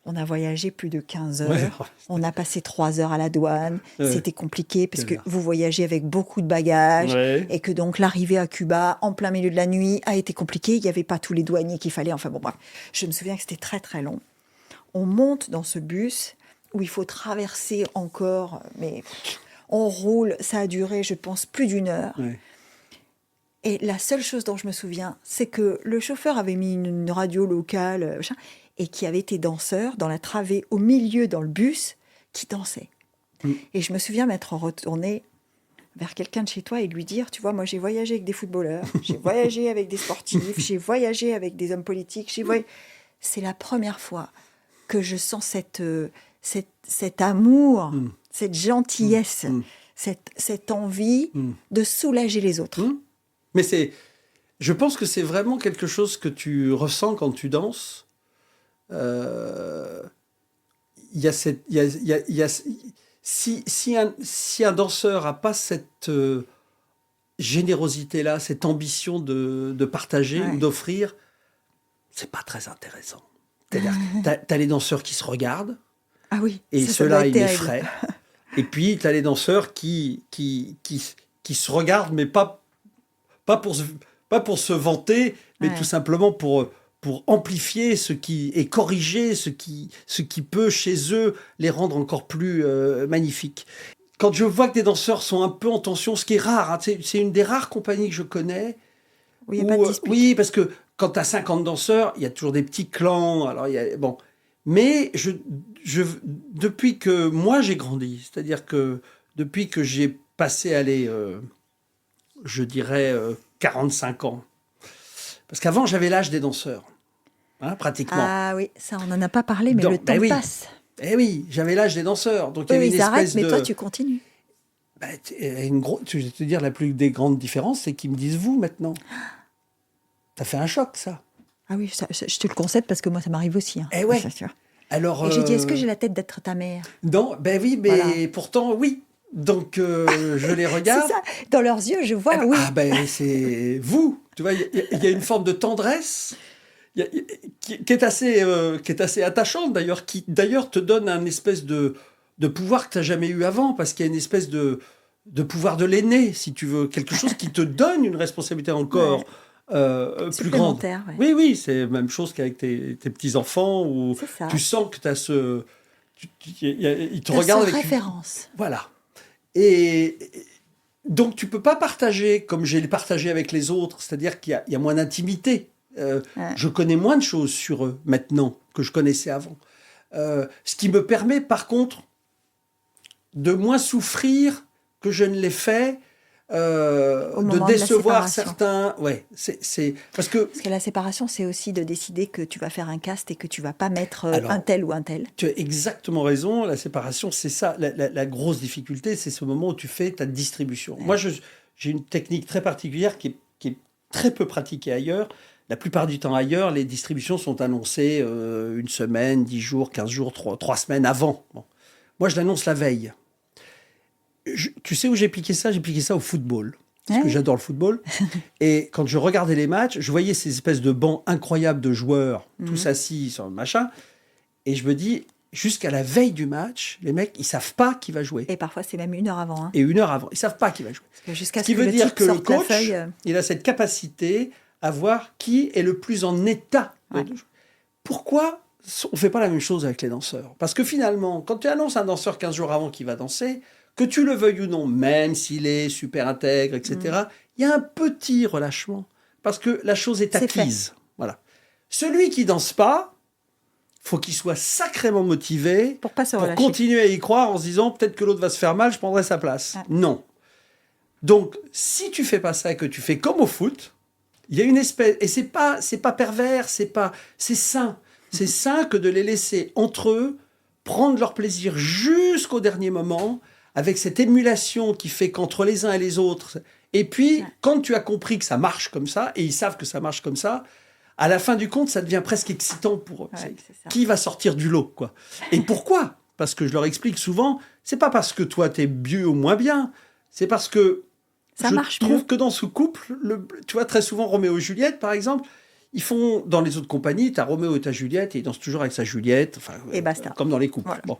On a voyagé plus de 15 heures. Ouais. On a passé 3 heures à la douane. Ouais. C'était compliqué parce que Quelle vous voyagez avec beaucoup de bagages. Ouais. Et que donc l'arrivée à Cuba, en plein milieu de la nuit, a été compliquée. Il n'y avait pas tous les douaniers qu'il fallait. Enfin bon, bref. Je me souviens que c'était très très long. On monte dans ce bus où il faut traverser encore, mais on roule. Ça a duré, je pense, plus d'1 heure. Ouais. Et la seule chose dont je me souviens, c'est que le chauffeur avait mis une radio locale, machin, et qu'il y avait des danseurs dans la travée, au milieu, dans le bus, qui dansaient. Et je me souviens m'être retournée vers quelqu'un de chez toi et lui dire, tu vois, moi j'ai voyagé avec des footballeurs, j'ai voyagé avec des sportifs, j'ai voyagé avec des hommes politiques, c'est la première fois que je sens cet amour, cette gentillesse, cette envie de soulager les autres. Mais je pense que c'est vraiment quelque chose que tu ressens quand tu danses. Si un danseur n'a pas cette générosité-là, cette ambition de partager ou d'offrir, c'est pas très intéressant. C'est-à-dire, t'as les danseurs qui se regardent, ah oui, et ça ceux-là, doit être ils terrible. effraient. Et puis, t'as les danseurs qui se regardent, mais pas pour se vanter, mais tout simplement pour amplifier et corriger ce qui peut, chez eux, les rendre encore plus magnifiques. Quand je vois que des danseurs sont un peu en tension, ce qui est rare, hein, c'est une des rares compagnies que je connais. Oui, il n'y a pas de dispute. Oui, parce que quand tu as 50 danseurs, il y a toujours des petits clans. Alors bon. Mais depuis que moi j'ai grandi, c'est-à-dire que depuis que j'ai passé, je dirais, 45 ans, parce qu'avant j'avais l'âge des danseurs, hein, pratiquement. Ah oui, ça on n'en a pas parlé, mais le temps passe. Eh oui, j'avais l'âge des danseurs, donc il y avait une ils arrêtent, espèce mais de... toi tu continues. Je vais te dire, la plus des grandes différences, c'est qu'ils me disent vous maintenant. Ça fait un choc, ça. Ah oui, je te le concède parce que moi ça m'arrive aussi. Hein. Eh ouais. Alors, et j'ai dit, est-ce que j'ai la tête d'être ta mère? Non, ben oui, mais voilà. Pourtant, oui. Donc, je les regarde. C'est ça. Dans leurs yeux, je vois, oui. Ah ben, c'est vous. Tu vois, il y a une forme de tendresse qui est assez attachante, d'ailleurs, qui, d'ailleurs, te donne un espèce de pouvoir que tu n'as jamais eu avant, parce qu'il y a une espèce de pouvoir de l'aîné, si tu veux. Quelque chose qui te donne une responsabilité encore... plus grande. Ouais. Oui, c'est la même chose qu'avec tes petits-enfants, où tu sens que tu as ils te regardent avec référence. Voilà. Et donc, tu peux pas partager comme j'ai partagé avec les autres, c'est-à-dire qu'il y a moins d'intimité. Je connais moins de choses sur eux maintenant que je connaissais avant. Ce qui me permet, par contre, de moins souffrir que je ne l'ai fait, de décevoir certains. Ouais, c'est parce que la séparation, c'est aussi de décider que tu vas faire un cast et que tu vas pas mettre un tel ou un tel. Tu as exactement raison. La séparation, c'est ça. La grosse difficulté, c'est ce moment où tu fais ta distribution. Ouais. Moi, j'ai une technique très particulière qui est très peu pratiquée ailleurs. La plupart du temps ailleurs, les distributions sont annoncées 1 semaine, 10 jours, 15 jours, 3 semaines avant. Bon. Moi, je l'annonce la veille. Tu sais où j'ai piqué ça? J'ai piqué ça au football. Parce que j'adore le football. Et quand je regardais les matchs, je voyais ces espèces de bancs incroyables de joueurs, tous assis sur le machin. Et je me dis, jusqu'à la veille du match, les mecs, ils savent pas qui va jouer. Et parfois, c'est même 1 heure avant. Hein. Et 1 heure avant. Ils savent pas qui va jouer. Jusqu'à ce qui veut dire que le coach, il a cette capacité à voir qui est le plus en état de jouer. Pourquoi on fait pas la même chose avec les danseurs? Parce que finalement, quand tu annonces un danseur 15 jours avant qu'il va danser, que tu le veuilles ou non, même s'il est super intègre, etc., il y a un petit relâchement. Parce que la chose est acquise. Voilà. Celui qui danse pas, faut qu'il soit sacrément motivé pour continuer à y croire en se disant peut-être que l'autre va se faire mal, je prendrai sa place. Non. Donc, si tu fais pas ça et que tu fais comme au foot, il y a une espèce... Et c'est pas pervers, c'est sain. C'est sain que de les laisser entre eux prendre leur plaisir jusqu'au dernier moment, avec cette émulation qui fait qu'entre les uns et les autres... Et puis, quand tu as compris que ça marche comme ça, et ils savent que ça marche comme ça, à la fin du compte, ça devient presque excitant pour eux. Qui va sortir du lot, quoi. Et pourquoi? Parce que je leur explique souvent, c'est pas parce que toi, t'es mieux ou moins bien, c'est parce que je trouve que dans ce couple, tu vois, très souvent, Roméo et Juliette, par exemple, Ils font, dans les autres compagnies, t'as Roméo et t'as Juliette, et ils dansent toujours avec sa Juliette, enfin, Et basta. comme dans les couples. Voilà. Bon.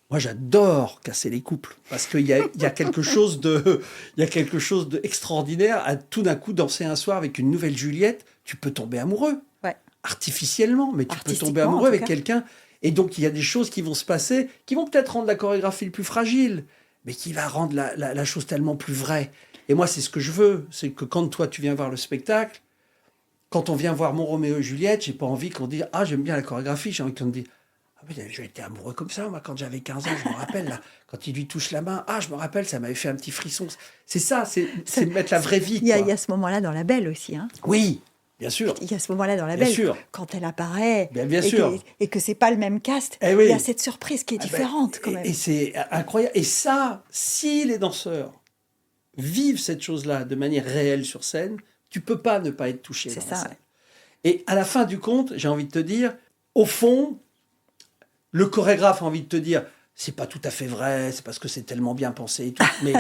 Moi, j'adore casser les couples, parce qu'il y a quelque chose d'extraordinaire à tout d'un coup danser un soir avec une nouvelle Juliette. Tu peux tomber amoureux, Ouais. artificiellement, mais tu peux Artistiquement, tomber en amoureux tout avec cas. quelqu'un. Et donc, il y a des choses qui vont se passer, qui vont peut-être rendre la chorégraphie plus fragile, mais qui va rendre la chose tellement plus vraie. Et moi, c'est ce que je veux. C'est que quand toi, tu viens voir le spectacle, quand on vient voir mon Roméo et Juliette, j'ai pas envie qu'on dise « Ah, j'aime bien la chorégraphie ». J'ai envie qu'on me dise « Ah, mais j'ai été amoureux comme ça, moi, quand j'avais 15 ans, je me rappelle, là, quand il lui touche la main, ah, je me rappelle, ça m'avait fait un petit frisson. » C'est ça, c'est mettre la vraie vie. Il y quoi. a ce moment-là dans La Belle aussi. Hein. Oui, bien sûr. Il y a ce moment-là dans La Bien Belle, sûr. quand elle apparaît, Bien et sûr. et que c'est pas le même cast, Eh oui. il y a cette surprise qui est différente quand même. Et c'est incroyable. Et ça, si les danseurs vivent cette chose-là de manière réelle sur scène, tu peux pas ne pas être touché. C'est dans la ça, scène. ouais. Et à la fin du compte, j'ai envie de te dire, au fond, le chorégraphe a envie de te dire, c'est pas tout à fait vrai, c'est parce que c'est tellement bien pensé et tout. Mais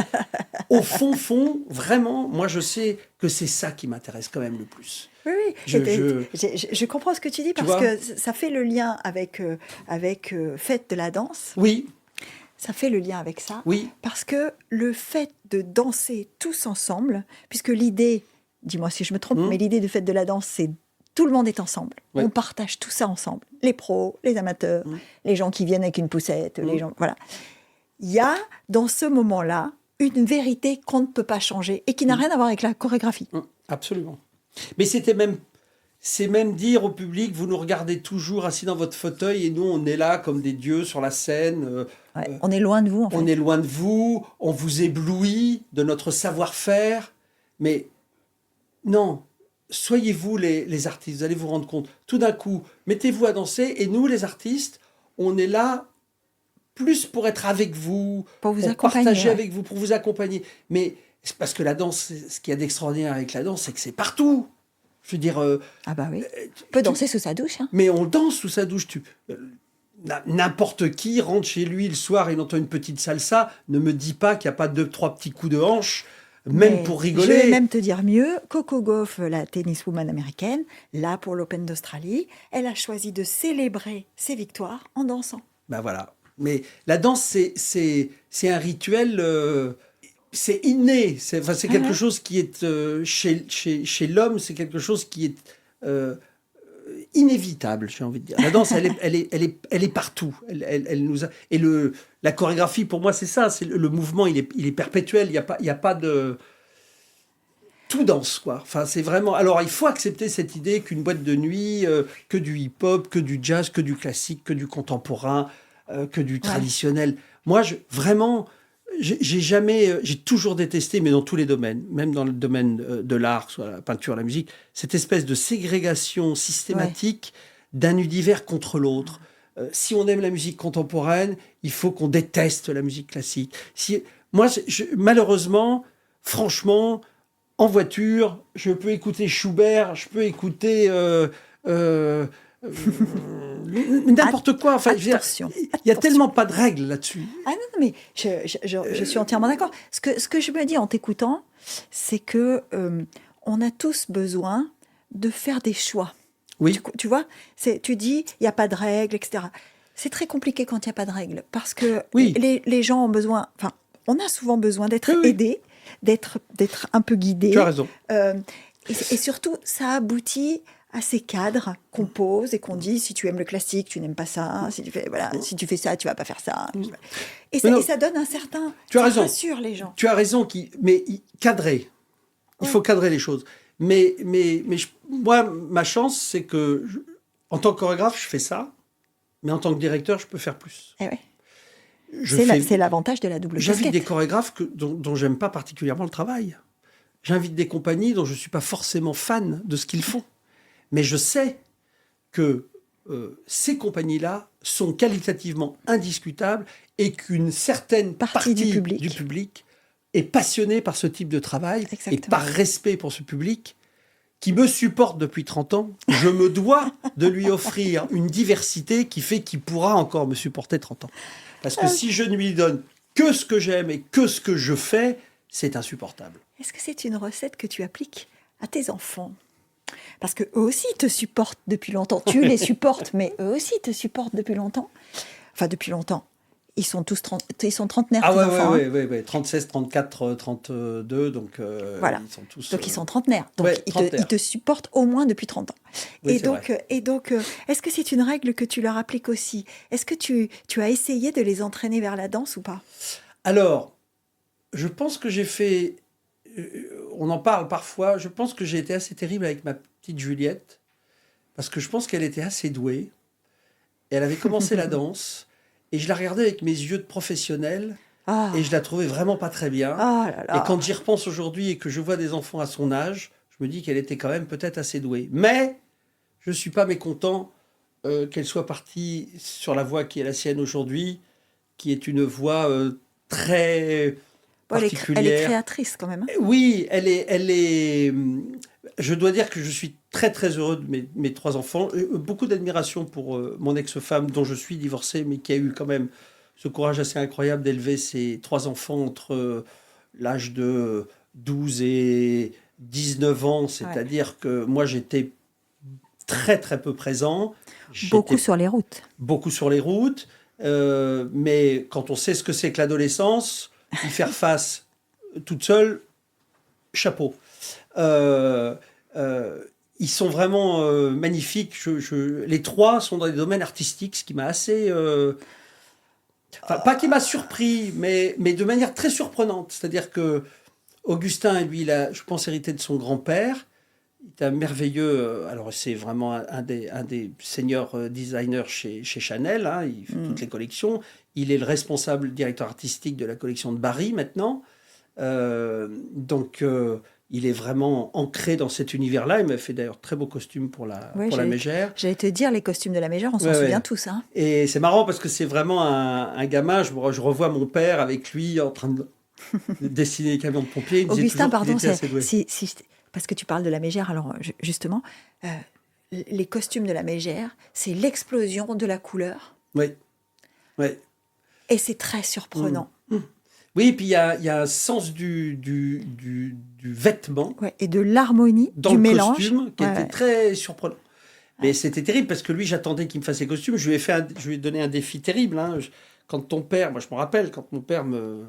au fond, vraiment, moi je sais que c'est ça qui m'intéresse quand même le plus. Oui, oui. Je comprends ce que tu dis parce vois que ça fait le lien avec Fête de la danse. Oui, Ça fait le lien avec ça. oui, Parce que le fait de danser tous ensemble, puisque l'idée, dis-moi si je me trompe, mais l'idée de Fête de la danse, c'est tout le monde est ensemble. Ouais. On partage tout ça ensemble. Les pros, les amateurs, les gens qui viennent avec une poussette, les gens, voilà. Il y a dans ce moment-là une vérité qu'on ne peut pas changer et qui n'a rien à voir avec la chorégraphie. absolument. Mais c'est même dire au public, vous nous regardez toujours assis dans votre fauteuil et nous on est là comme des dieux sur la scène. Ouais, on est loin de vous, en fait. On est loin de vous, on vous éblouit de notre savoir-faire. Mais non, soyez vous les artistes, vous allez vous rendre compte. Tout d'un coup, mettez-vous à danser et nous, les artistes, on est là plus pour être avec vous, Pour vous accompagner, partager ouais. avec vous, pour vous accompagner. Mais c'est parce que la danse, ce qu'il y a d'extraordinaire avec la danse, c'est que c'est partout. Je veux dire, Ah bah oui. On peut danser sous sa douche. Hein. mais on danse sous sa douche. N'importe qui rentre chez lui le soir et il entend une petite salsa, ne me dis pas qu'il n'y a pas 2-3 petits coups de hanche, même Mais pour je rigoler. vais même te dire mieux, Coco Gauff, la tenniswoman américaine, là pour l'Open d'Australie, elle a choisi de célébrer ses victoires en dansant. Ben voilà. Mais la danse, c'est un rituel, c'est inné. C'est quelque chose qui est chez l'homme, c'est quelque chose qui est inévitable, j'ai envie de dire. La danse, elle est partout. Elle nous a... Et la chorégraphie, pour moi, c'est ça. C'est le mouvement, il est perpétuel. Il y a pas de... Tout danse, quoi. Enfin, c'est vraiment... Alors, il faut accepter cette idée qu'une boîte de nuit, que du hip-hop, que du jazz, que du classique, que du contemporain, que du traditionnel. Moi, vraiment... J'ai toujours détesté, mais dans tous les domaines, même dans le domaine de l'art, soit la peinture, la musique, cette espèce de ségrégation systématique d'un univers contre l'autre. Si on aime la musique contemporaine, il faut qu'on déteste la musique classique. Moi, malheureusement, franchement, en voiture, je peux écouter Schubert, je peux écouter... n'importe quoi. Enfin, Attention. Il n'y a tellement pas de règles là-dessus. Ah non, mais je suis entièrement d'accord. Ce que je me dis en t'écoutant, c'est que on a tous besoin de faire des choix. Oui. Tu vois, tu dis, il n'y a pas de règles, etc. C'est très compliqué quand il n'y a pas de règles, parce que les gens ont besoin, enfin, on a souvent besoin d'être aidés, d'être un peu guidés. Tu as raison. Et surtout, ça aboutit à ces cadres qu'on pose et qu'on dit, si tu aimes le classique, tu n'aimes pas ça, si tu fais ça, tu vas pas faire ça. Et ça donne un certain... Tu as raison. Ça rassure les gens. Tu as raison, mais cadrer. Il faut cadrer les choses. Mais moi, ma chance, c'est que, en tant que chorégraphe, je fais ça, mais en tant que directeur, je peux faire plus. Eh ouais. C'est l'avantage de la double casquette. J'invite des chorégraphes dont j'aime pas particulièrement le travail. J'invite des compagnies dont je suis pas forcément fan de ce qu'ils font. Mais je sais que ces compagnies-là sont qualitativement indiscutables et qu'une certaine partie du public est passionnée par ce type de travail. Exactement. Et par respect pour ce public qui me supporte depuis 30 ans, je me dois de lui offrir une diversité qui fait qu'il pourra encore me supporter 30 ans. Parce que si je ne lui donne que ce que j'aime et que ce que je fais, c'est insupportable. Est-ce que c'est une recette que tu appliques à tes enfants ? Parce qu'eux aussi te supportent depuis longtemps. Tu les supportes, mais eux aussi te supportent depuis longtemps. Enfin, depuis longtemps. Ils sont tous ils sont trentenaires, Ah tes enfants. ouais. 36, 34, 32, donc Voilà. ils sont tous... Donc, ils sont trentenaires. Donc, ouais, ils trentenaires. te supportent au moins depuis 30 ans. Oui, Et c'est donc, vrai. est-ce que c'est une règle que tu leur appliques aussi? Est-ce que tu as essayé de les entraîner vers la danse ou pas? Alors, je pense que j'ai fait... on en parle parfois. Je pense que j'ai été assez terrible avec ma petite Juliette, parce que je pense qu'elle était assez douée. Et elle avait commencé la danse, et je la regardais avec mes yeux de professionnel, Ah, et je la trouvais vraiment pas très bien. ah là Et là. quand j'y repense aujourd'hui et que je vois des enfants à son âge, je me dis qu'elle était quand même peut-être assez douée. Mais je ne suis pas mécontent qu'elle soit partie sur la voie qui est la sienne aujourd'hui, qui est une voie très Bon, elle est particulière. créatrice quand même. Hein. Oui, elle est. Je dois dire que je suis très très heureux de mes trois enfants. Beaucoup d'admiration pour mon ex-femme, dont je suis divorcé, mais qui a eu quand même ce courage assez incroyable d'élever ses trois enfants entre l'âge de 12 et 19 ans. C'est-à-dire que moi, j'étais très très peu présent. Beaucoup J'étais sur les routes. beaucoup sur les routes. Mais quand on sait ce que c'est que l'adolescence, y faire face toute seule, chapeau. Euh, ils sont vraiment magnifiques. Les trois sont dans des domaines artistiques, ce qui m'a assez... enfin, pas qui m'a surpris, mais de manière très surprenante. C'est-à-dire que Augustin, lui, il a, je pense, hérité de son grand-père. Il est un merveilleux... alors, c'est vraiment un des seniors designers chez Chanel. Hein, il fait toutes les collections. Il est le responsable directeur artistique de la collection de Barry, maintenant. Donc, il est vraiment ancré dans cet univers-là. Il m'a fait d'ailleurs très beaux costumes pour la Mégère. J'allais te dire, les costumes de la Mégère, on s'en souvient tous. Hein. Et c'est marrant parce que c'est vraiment un gamin. Je revois mon père avec lui en train de dessiner les camions de pompiers. Il Augustin, pardon, si, parce que tu parles de la Mégère, alors justement, les costumes de la Mégère, c'est l'explosion de la couleur. Oui. Et c'est très surprenant. Oui, puis il y a un sens du vêtement. Ouais, et de l'harmonie, dans du le mélange. Costume, qui était très surprenant. Mais c'était terrible parce que lui, j'attendais qu'il me fasse les costumes. Je lui ai donné un défi terrible. Hein. Quand ton père, moi je me rappelle, quand mon père me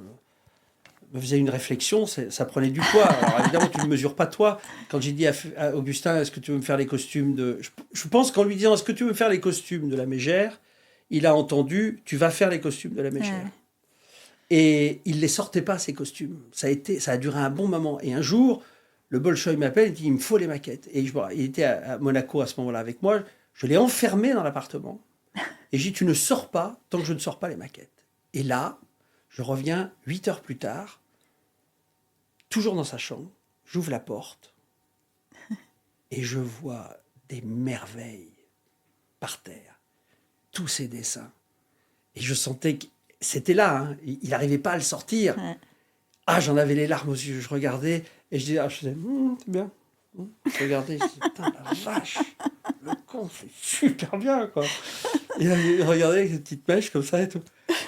faisait une réflexion, ça prenait du poids. Alors évidemment, tu ne mesures pas toi. Quand j'ai dit à Augustin, est-ce que tu veux me faire les costumes de... Je pense qu'en lui disant, est-ce que tu veux me faire les costumes de la Mégère, il a entendu, tu vas faire les costumes de la Mégère. Ouais. Et il ne les sortait pas, ces costumes. Ça a duré un bon moment. Et un jour, le Bolchoï m'appelle, il dit, il me faut les maquettes. Et il était à Monaco à ce moment-là avec moi. Je l'ai enfermé dans l'appartement. Et j'ai dit, tu ne sors pas tant que je ne sors pas les maquettes. Et là, je reviens 8 heures plus tard, toujours dans sa chambre. J'ouvre la porte et je vois des merveilles par terre. Tous ces dessins. Et je sentais que c'était là. Hein. Il n'arrivait pas à le sortir. Ouais. Ah, j'en avais les larmes aux yeux. Je regardais et je disais, c'est bien. Je regardais, je disais, putain, la vache, le con, c'est super bien, quoi. Et il regardait avec des petites mèches comme ça et tout.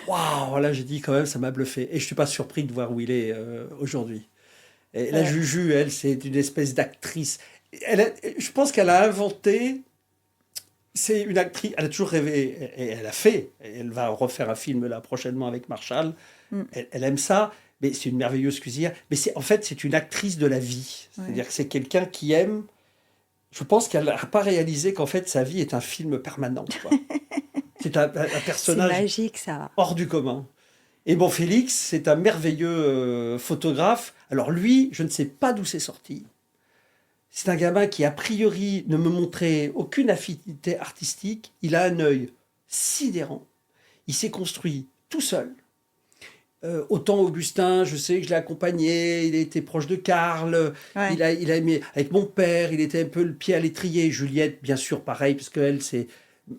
Waouh, là, j'ai dit, quand même, ça m'a bluffé. Et je ne suis pas surpris de voir où il est aujourd'hui. Et la Juju, elle, c'est une espèce d'actrice. Je pense qu'elle a inventé... C'est une actrice, elle a toujours rêvé, et elle a fait. Elle va refaire un film là prochainement avec Marshall. Elle aime ça. Mais c'est une merveilleuse cuisinière. Mais en fait, c'est une actrice de la vie. C'est-à-dire que c'est quelqu'un qui aime... Je pense qu'elle n'a pas réalisé qu'en fait, sa vie est un film permanent. Quoi. C'est un personnage c'est magique, ça. Hors du commun. Et bon, Félix, c'est un merveilleux photographe. Alors lui, je ne sais pas d'où c'est sorti. C'est un gamin qui, a priori, ne me montrait aucune affinité artistique. Il a un œil sidérant. Il s'est construit tout seul. Autant Augustin, je sais que je l'ai accompagné, il a été proche de Karl, ouais. il a aimé avec mon père, il était un peu le pied à l'étrier. Juliette, bien sûr, pareil, parce qu'elle, c'est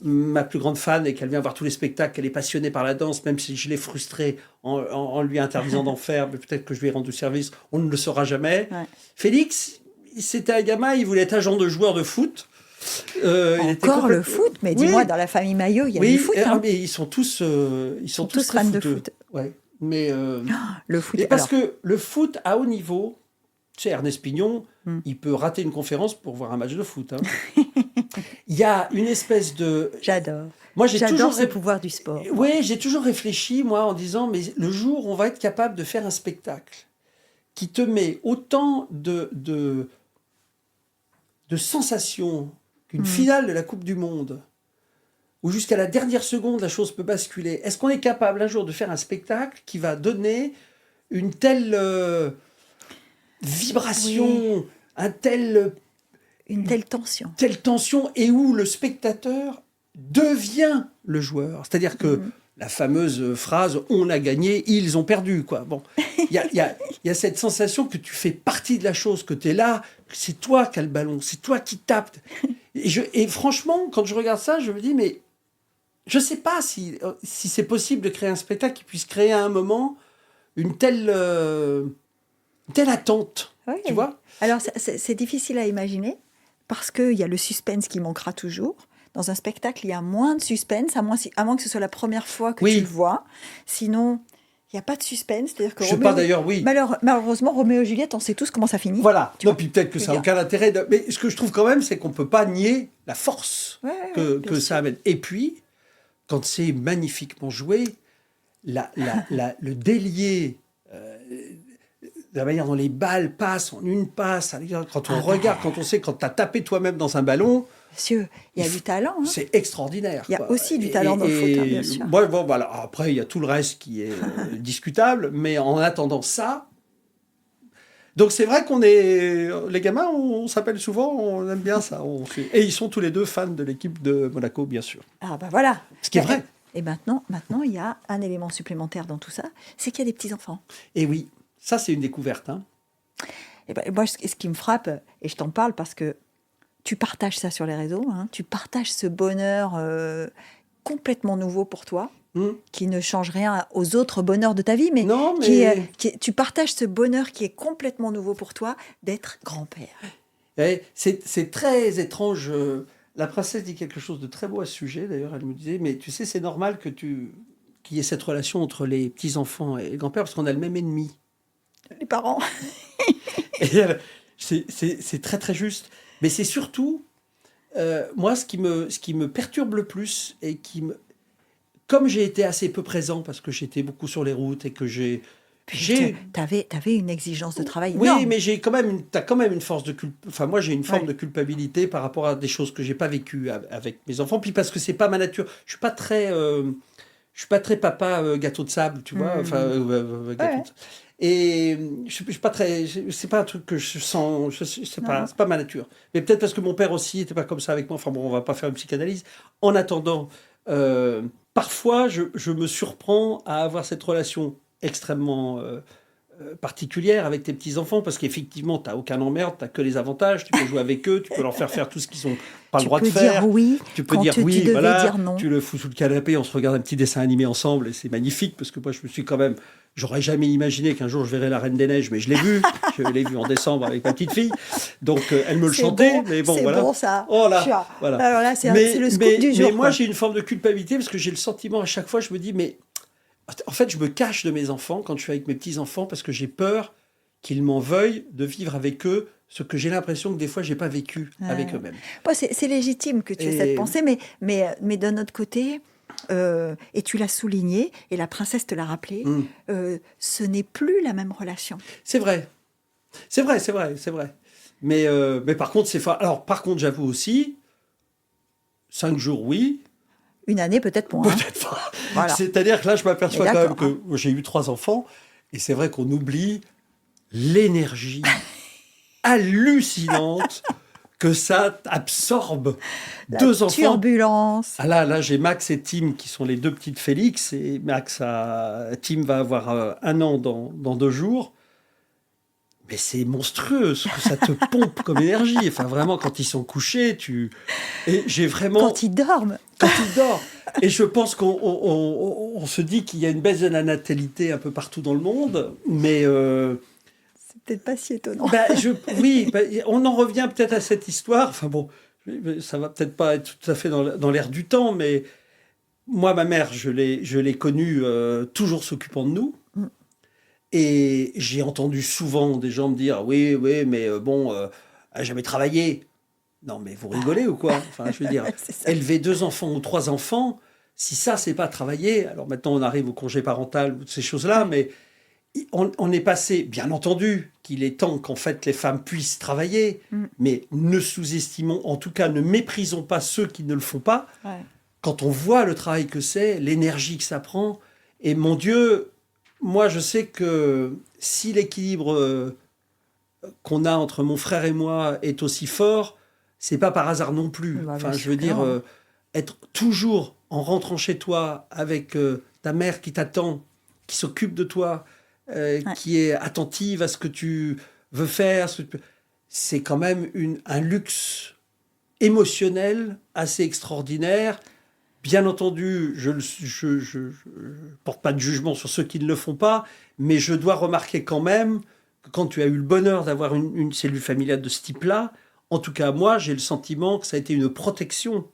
ma plus grande fan et qu'elle vient voir tous les spectacles, qu'elle est passionnée par la danse, même si je l'ai frustrée en lui interdisant d'en faire, mais peut-être que je lui ai rendu service, on ne le saura jamais. Ouais. Félix, c'était un gamin, il voulait être agent de joueur de foot. Encore le foot, mais dis-moi, dans la famille Maillot, il y a du foot. Hein. Mais ils sont tous fans de foot. Ouais. Mais le foot. parce que le foot à haut niveau, Tu sais, Ernest Pignon, il peut rater une conférence pour voir un match de foot. Hein. Il y a une espèce de... J'adore. Moi, J'adore ce pouvoir du sport. Oui, j'ai toujours réfléchi, moi, en disant, mais le jour où on va être capable de faire un spectacle qui te met autant de sensations qu'une finale de la Coupe du Monde, où jusqu'à la dernière seconde, la chose peut basculer. Est-ce qu'on est capable un jour de faire un spectacle qui va donner une telle vibration, une telle tension. Telle tension, et où le spectateur devient le joueur. C'est-à-dire que la fameuse phrase « on a gagné, ils ont perdu ». Bon, il y a cette sensation que tu fais partie de la chose, que tu es là, que c'est toi qui as le ballon, c'est toi qui tapes. Et franchement, quand je regarde ça, je me dis, mais je ne sais pas si c'est possible de créer un spectacle qui puisse créer à un moment une telle attente, tu vois. Alors, c'est difficile à imaginer, parce qu'il y a le suspense qui manquera toujours. Dans un spectacle, il y a moins de suspense, à moins que ce soit la première fois que tu le vois. Sinon, il n'y a pas de suspense. C'est-à-dire que malheureusement, Roméo et Juliette, on sait tous comment ça finit. Voilà. Non, puis peut-être que ça n'a aucun intérêt. Mais ce que je trouve quand même, c'est qu'on ne peut pas nier la force que ça amène. Et puis, quand c'est magnifiquement joué, le délier... la manière dont les balles passent en une passe, quand on regarde, quand on sait, quand tu as tapé toi-même dans un ballon... Monsieur, il y a du talent. Hein. C'est extraordinaire. Il y a aussi du talent dans le foot, hein, bien sûr. Voilà. Après, il y a tout le reste qui est discutable, mais en attendant ça... Donc c'est vrai qu'on est... Les gamins, on s'appelle souvent, on aime bien ça. Et ils sont tous les deux fans de l'équipe de Monaco, bien sûr. Ah bah voilà. Ce qui est vrai. Et maintenant, il y a un élément supplémentaire dans tout ça, c'est qu'il y a des petits-enfants. Et oui, ça c'est une découverte. Hein. Et ben, moi, ce qui me frappe, et je t'en parle parce que tu partages ça sur les réseaux, hein, tu partages ce bonheur complètement nouveau pour toi, qui ne change rien aux autres bonheurs de ta vie, mais, tu partages ce bonheur qui est complètement nouveau pour toi d'être grand-père. C'est très étrange. La princesse dit quelque chose de très beau à ce sujet, d'ailleurs, elle me disait, mais tu sais, c'est normal qu'il y ait cette relation entre les petits-enfants et le grand-père, parce qu'on a le même ennemi. Les parents. Et c'est très très juste. Mais c'est surtout, moi, ce qui me perturbe le plus, et comme j'ai été assez peu présent, parce que j'étais beaucoup sur les routes, et que T'avais une exigence de travail énorme. Oui, mais t'as quand même une force de Enfin, moi, j'ai une forme de culpabilité par rapport à des choses que j'ai pas vécues avec mes enfants. Puis parce que c'est pas ma nature. Je suis pas très papa gâteau de sable, tu vois. Enfin, gâteau de sable. Et je suis pas très. C'est pas un truc que je sens. C'est pas ma nature. Mais peut-être parce que mon père aussi était pas comme ça avec moi. Enfin bon, on va pas faire une psychanalyse. En attendant, parfois, je me surprends à avoir cette relation extrêmement particulière avec tes petits-enfants, parce qu'effectivement, tu n'as aucun emmerde, tu n'as que les avantages, tu peux jouer avec eux, tu peux leur faire tout ce qu'ils n'ont pas le droit de faire. Tu peux dire oui, voilà, dire non. Tu le fous sous le canapé, on se regarde un petit dessin animé ensemble, et c'est magnifique, parce que moi, je me suis quand même... J'aurais jamais imaginé qu'un jour je verrais La Reine des Neiges, mais je l'ai vu. Je l'ai vu en décembre avec ma petite fille. Donc, elle me le chantait. Mais bon, voilà. C'est bon, ça. Oh là, voilà. Alors là, c'est le scoop du jour. Mais moi, j'ai une forme de culpabilité, parce que j'ai le sentiment, à chaque fois, je me dis, mais... En fait, je me cache de mes enfants quand je suis avec mes petits-enfants, parce que j'ai peur qu'ils m'en veuillent de vivre avec eux ce que j'ai l'impression que des fois, je n'ai pas vécu avec eux-mêmes. Bon, c'est légitime que tu aies cette pensée, mais d'un autre côté, et tu l'as souligné, et la princesse te l'a rappelé, ce n'est plus la même relation. C'est vrai. Mais par contre, alors, par contre, j'avoue aussi, 5 jours, oui. Une année, peut-être moins. Peut-être pas. Voilà. C'est-à-dire que là, je m'aperçois quand même que j'ai eu 3 enfants, et c'est vrai qu'on oublie l'énergie hallucinante que ça absorbe. 2 enfants. Turbulence. Ah là, j'ai Max et Tim, qui sont les 2 petites Félix, et Tim va avoir 1 an dans 2 jours. Mais c'est monstrueux ce que ça te pompe comme énergie. Enfin, vraiment, quand ils sont couchés, Et j'ai vraiment... Quand ils dorment. Et je pense qu'on se dit qu'il y a une baisse de la natalité un peu partout dans le monde, mais... C'est peut-être pas si étonnant. On en revient peut-être à cette histoire. Enfin bon, ça va peut-être pas être tout à fait dans l'air du temps, mais moi, ma mère, je l'ai connue toujours s'occupant de nous. Et j'ai entendu souvent des gens me dire, oui, oui, mais bon, a jamais travaillé. Non, mais vous rigolez ou quoi? Enfin, je veux dire, C'est ça. élever 2 enfants ou 3 enfants, si ça, c'est pas travailler, alors maintenant on arrive au congé parental ou ces choses-là, Ouais. mais on est passé, bien entendu, qu'il est temps qu'en fait les femmes puissent travailler, Mm. mais ne sous-estimons, en tout cas ne méprisons pas ceux qui ne le font pas. Ouais. Quand on voit le travail que c'est, l'énergie que ça prend, et mon Dieu, moi je sais que si l'équilibre qu'on a entre mon frère et moi est aussi fort, c'est pas par hasard non plus. Bah, Enfin, bien je sûr veux que dire, non. être toujours en rentrant chez toi avec ta mère qui t'attend, qui s'occupe de toi, Ouais. qui est attentive à ce que tu veux faire, c'est quand même un luxe émotionnel assez extraordinaire. Bien entendu, je porte pas de jugement sur ceux qui ne le font pas, mais je dois remarquer quand même que quand tu as eu le bonheur d'avoir une cellule familiale de ce type-là, en tout cas moi, j'ai le sentiment que ça a été une protection.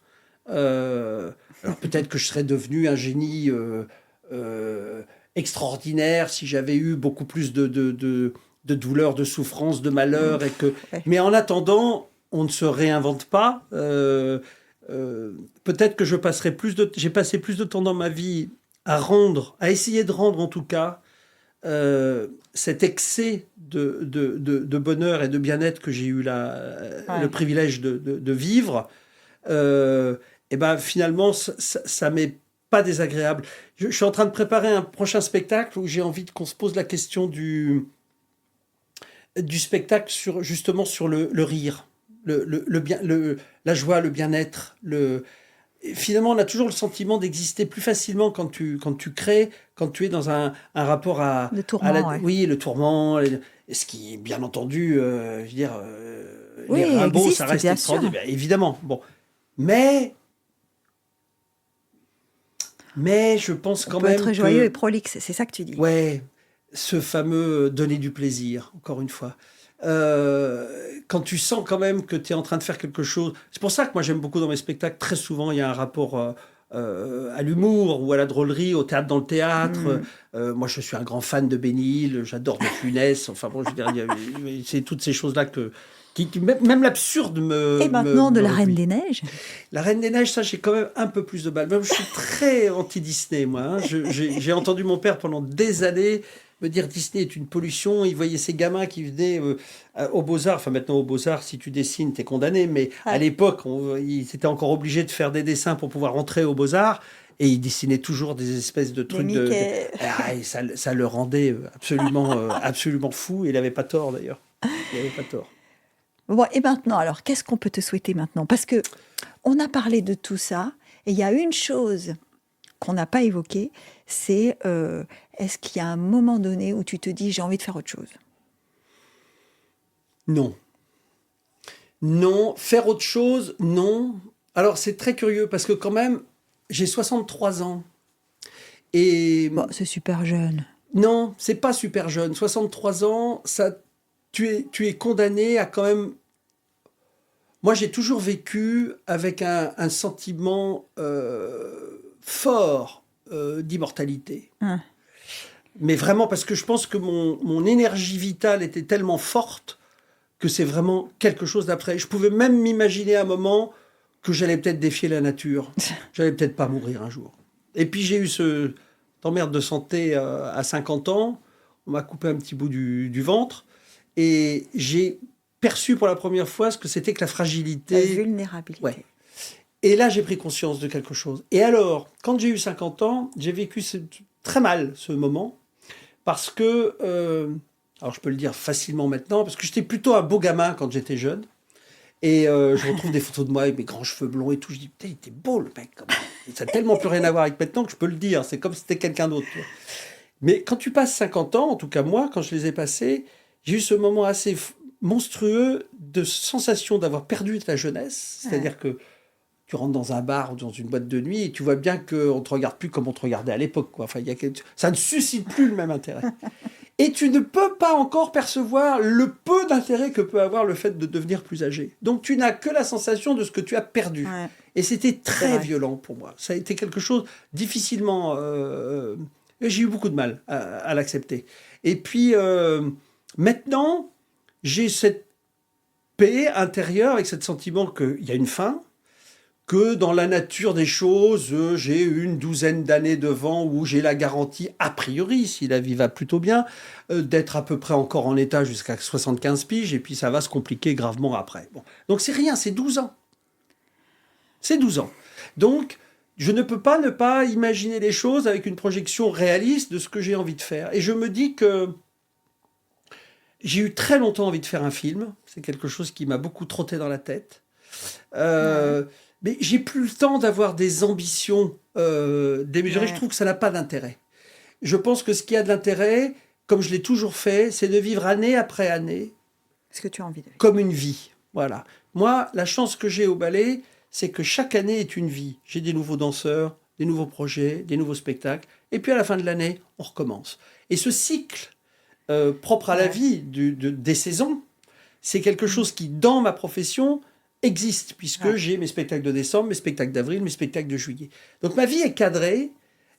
Alors peut-être que je serais devenu un génie euh, extraordinaire si j'avais eu beaucoup plus de douleurs, de souffrances, de malheurs, et que. Ouais. Mais en attendant, on ne se réinvente pas. Peut-être que j'ai passé plus de temps dans ma vie à essayer de rendre en tout cas cet excès de bonheur et de bien-être que j'ai eu le Ouais. privilège de vivre. Et ben finalement, ça m'est pas désagréable. Je suis en train de préparer un prochain spectacle où j'ai envie qu'on se pose la question du spectacle justement sur le rire, la joie, le bien-être. Et finalement, on a toujours le sentiment d'exister plus facilement quand tu crées, quand tu es dans un rapport Le tourment, ouais. oui, le tourment, ce qui, bien entendu, je veux dire, Oui, les Rimbaud, ça existe, reste bien sûr. extraordinaire, bien évidemment. Bon, mais, mais je pense On quand peut être même joyeux et que, prolixe, c'est ça que tu dis. ouais, ce fameux donner du plaisir, encore une fois. Quand tu sens quand même que tu es en train de faire quelque chose. C'est pour ça que moi j'aime beaucoup dans mes spectacles, très souvent il y a un rapport à l'humour ou à la drôlerie, au théâtre dans le théâtre. Mm. Moi je suis un grand fan de Bénil, j'adore de Funès, enfin bon, je veux dire, c'est toutes ces choses-là même l'absurde Et maintenant, de me la Reine réjouit. des Neiges. La Reine des Neiges, ça, j'ai quand même un peu plus de balles. Même, je suis très anti-Disney, moi. Hein. J'ai entendu mon père pendant des années me dire Disney est une pollution. Il voyait ces gamins qui venaient aux Beaux-Arts. Enfin, maintenant, aux Beaux-Arts, si tu dessines, t'es condamné. Mais à Ouais. l'époque, ils étaient encore obligés de faire des dessins pour pouvoir rentrer aux Beaux-Arts. Et ils dessinaient toujours des espèces de Des trucs Mickey. et ça le rendait absolument, absolument fou. Et il n'avait pas tort, d'ailleurs. Il n'avait pas tort. Bon, et maintenant, alors, qu'est-ce qu'on peut te souhaiter maintenant? Parce que on a parlé de tout ça, et il y a une chose qu'on n'a pas évoquée, c'est est-ce qu'il y a un moment donné où tu te dis j'ai envie de faire autre chose? Non. Non. Faire autre chose, non. Alors, c'est très curieux parce que quand même, j'ai 63 ans. Et Bon, c'est super jeune. non, c'est pas super jeune. 63 ans, tu es condamné à quand même. Moi, j'ai toujours vécu avec un sentiment fort d'immortalité. Hein. Mais vraiment, parce que je pense que mon énergie vitale était tellement forte que c'est vraiment quelque chose d'après. Je pouvais même m'imaginer à un moment que j'allais peut-être défier la nature. J'allais peut-être pas mourir un jour. Et puis j'ai eu cette emmerde de santé à 50 ans. On m'a coupé un petit bout du ventre. Et j'ai perçu pour la première fois ce que c'était que la La fragilité. vulnérabilité. Ouais. Et là, j'ai pris conscience de quelque chose. Et alors, quand j'ai eu 50 ans, j'ai vécu très mal ce moment. Parce que, alors je peux le dire facilement maintenant, parce que j'étais plutôt un beau gamin quand j'étais jeune. Et je retrouve des photos de moi avec mes grands cheveux blonds et tout. Je dis, putain, il était beau le mec. Quand même. Et ça n'a tellement plus rien à voir avec maintenant que je peux le dire. C'est comme si c'était quelqu'un d'autre. Tu vois. Mais quand tu passes 50 ans, en tout cas moi, quand je les ai passés, j'ai eu ce moment assez monstrueux de sensation d'avoir perdu ta jeunesse. C'est-à-dire que tu rentres dans un bar ou dans une boîte de nuit et tu vois bien qu'on ne te regarde plus comme on te regardait à l'époque. Quoi. Enfin, ça ne suscite plus le même intérêt. Et tu ne peux pas encore percevoir le peu d'intérêt que peut avoir le fait de devenir plus âgé. Donc tu n'as que la sensation de ce que tu as perdu. Ouais. Et c'était très vrai. violent pour moi. Ça a été quelque chose difficilement Et j'ai eu beaucoup de mal à l'accepter. Et puis, maintenant, j'ai cette paix intérieure avec ce sentiment qu'il y a une fin, que dans la nature des choses, j'ai une douzaine d'années devant où j'ai la garantie, a priori, si la vie va plutôt bien, d'être à peu près encore en état jusqu'à 75 piges, et puis ça va se compliquer gravement après. Bon. Donc c'est rien, c'est 12 ans. C'est 12 ans. Donc, je ne peux pas ne pas imaginer les choses avec une projection réaliste de ce que j'ai envie de faire. Et je me dis que j'ai eu très longtemps envie de faire un film. C'est quelque chose qui m'a beaucoup trotté dans la tête. Mais j'ai plus le temps d'avoir des ambitions démesurées. Ouais. Je trouve que ça n'a pas d'intérêt. Je pense que ce qui a de l'intérêt, comme je l'ai toujours fait, c'est de vivre année après année Ce que tu as envie de vivre. comme une vie. Voilà. Moi, la chance que j'ai au ballet, c'est que chaque année est une vie. J'ai des nouveaux danseurs, des nouveaux projets, des nouveaux spectacles. Et puis à la fin de l'année, on recommence. Et ce cycle propre à la vie des saisons, c'est quelque chose qui, dans ma profession, existe, puisque j'ai mes spectacles de décembre, mes spectacles d'avril, mes spectacles de juillet. Donc ma vie est cadrée,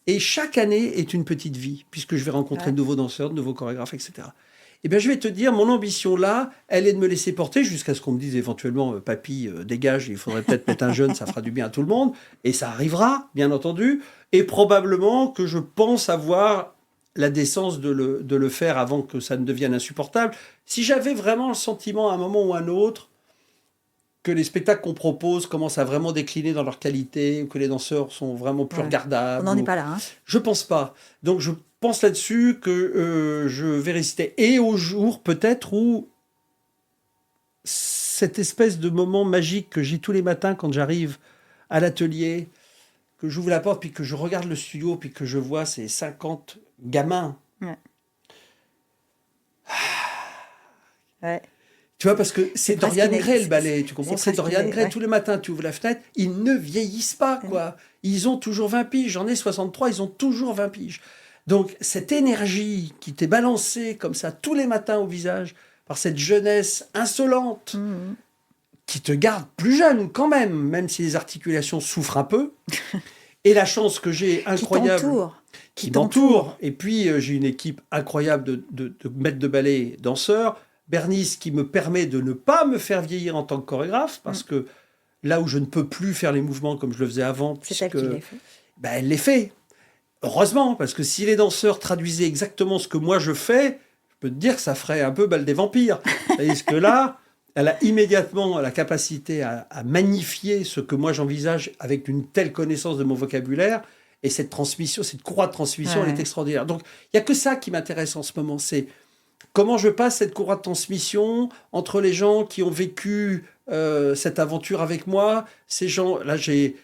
et chaque année est une petite vie, puisque je vais rencontrer de nouveaux danseurs, de nouveaux chorégraphes, etc. Eh bien, je vais te dire, mon ambition là, elle est de me laisser porter jusqu'à ce qu'on me dise éventuellement, papy, dégage, il faudrait peut-être mettre un jeune, ça fera du bien à tout le monde. Et ça arrivera, bien entendu. Et probablement que je pense avoir la décence de le faire avant que ça ne devienne insupportable. Si j'avais vraiment le sentiment à un moment ou à un autre que les spectacles qu'on propose commencent à vraiment décliner dans leur qualité, ou que les danseurs sont vraiment plus regardables. On n'en est pas là. Hein. Je pense pas. Donc je pense là-dessus que je vais résister. Et au jour peut-être où cette espèce de moment magique que j'ai tous les matins quand j'arrive à l'atelier, que j'ouvre la porte, puis que je regarde le studio, puis que je vois ces 50 gamins. Ouais. Tu vois, parce que c'est Dorian Gray, le ballet, tu comprends? C'est Dorian Gray. Ouais. Tous les matins, tu ouvres la fenêtre, ils ne vieillissent pas, quoi. Ils ont toujours 20 piges. J'en ai 63, ils ont toujours 20 piges. Donc, cette énergie qui t'est balancée comme ça tous les matins au visage, par cette jeunesse insolente, qui te garde plus jeune quand même si les articulations souffrent un peu, et la chance que j'ai incroyable... Qui m'entoure. Et puis, j'ai une équipe incroyable de maîtres de ballet, danseurs, Bernice qui me permet de ne pas me faire vieillir en tant que chorégraphe, parce que là où je ne peux plus faire les mouvements comme je le faisais avant, c'est elle qui les fait. Ben, elle les fait. Heureusement, parce que si les danseurs traduisaient exactement ce que moi je fais, je peux te dire que ça ferait un peu Bal des vampires. Parce que là, elle a immédiatement la capacité à magnifier ce que moi j'envisage avec une telle connaissance de mon vocabulaire, et cette transmission, cette courroie de transmission, elle est extraordinaire. Donc, il n'y a que ça qui m'intéresse en ce moment, c'est comment je passe cette courroie de transmission entre les gens qui ont vécu cette aventure avec moi. Ces gens, là, j'ai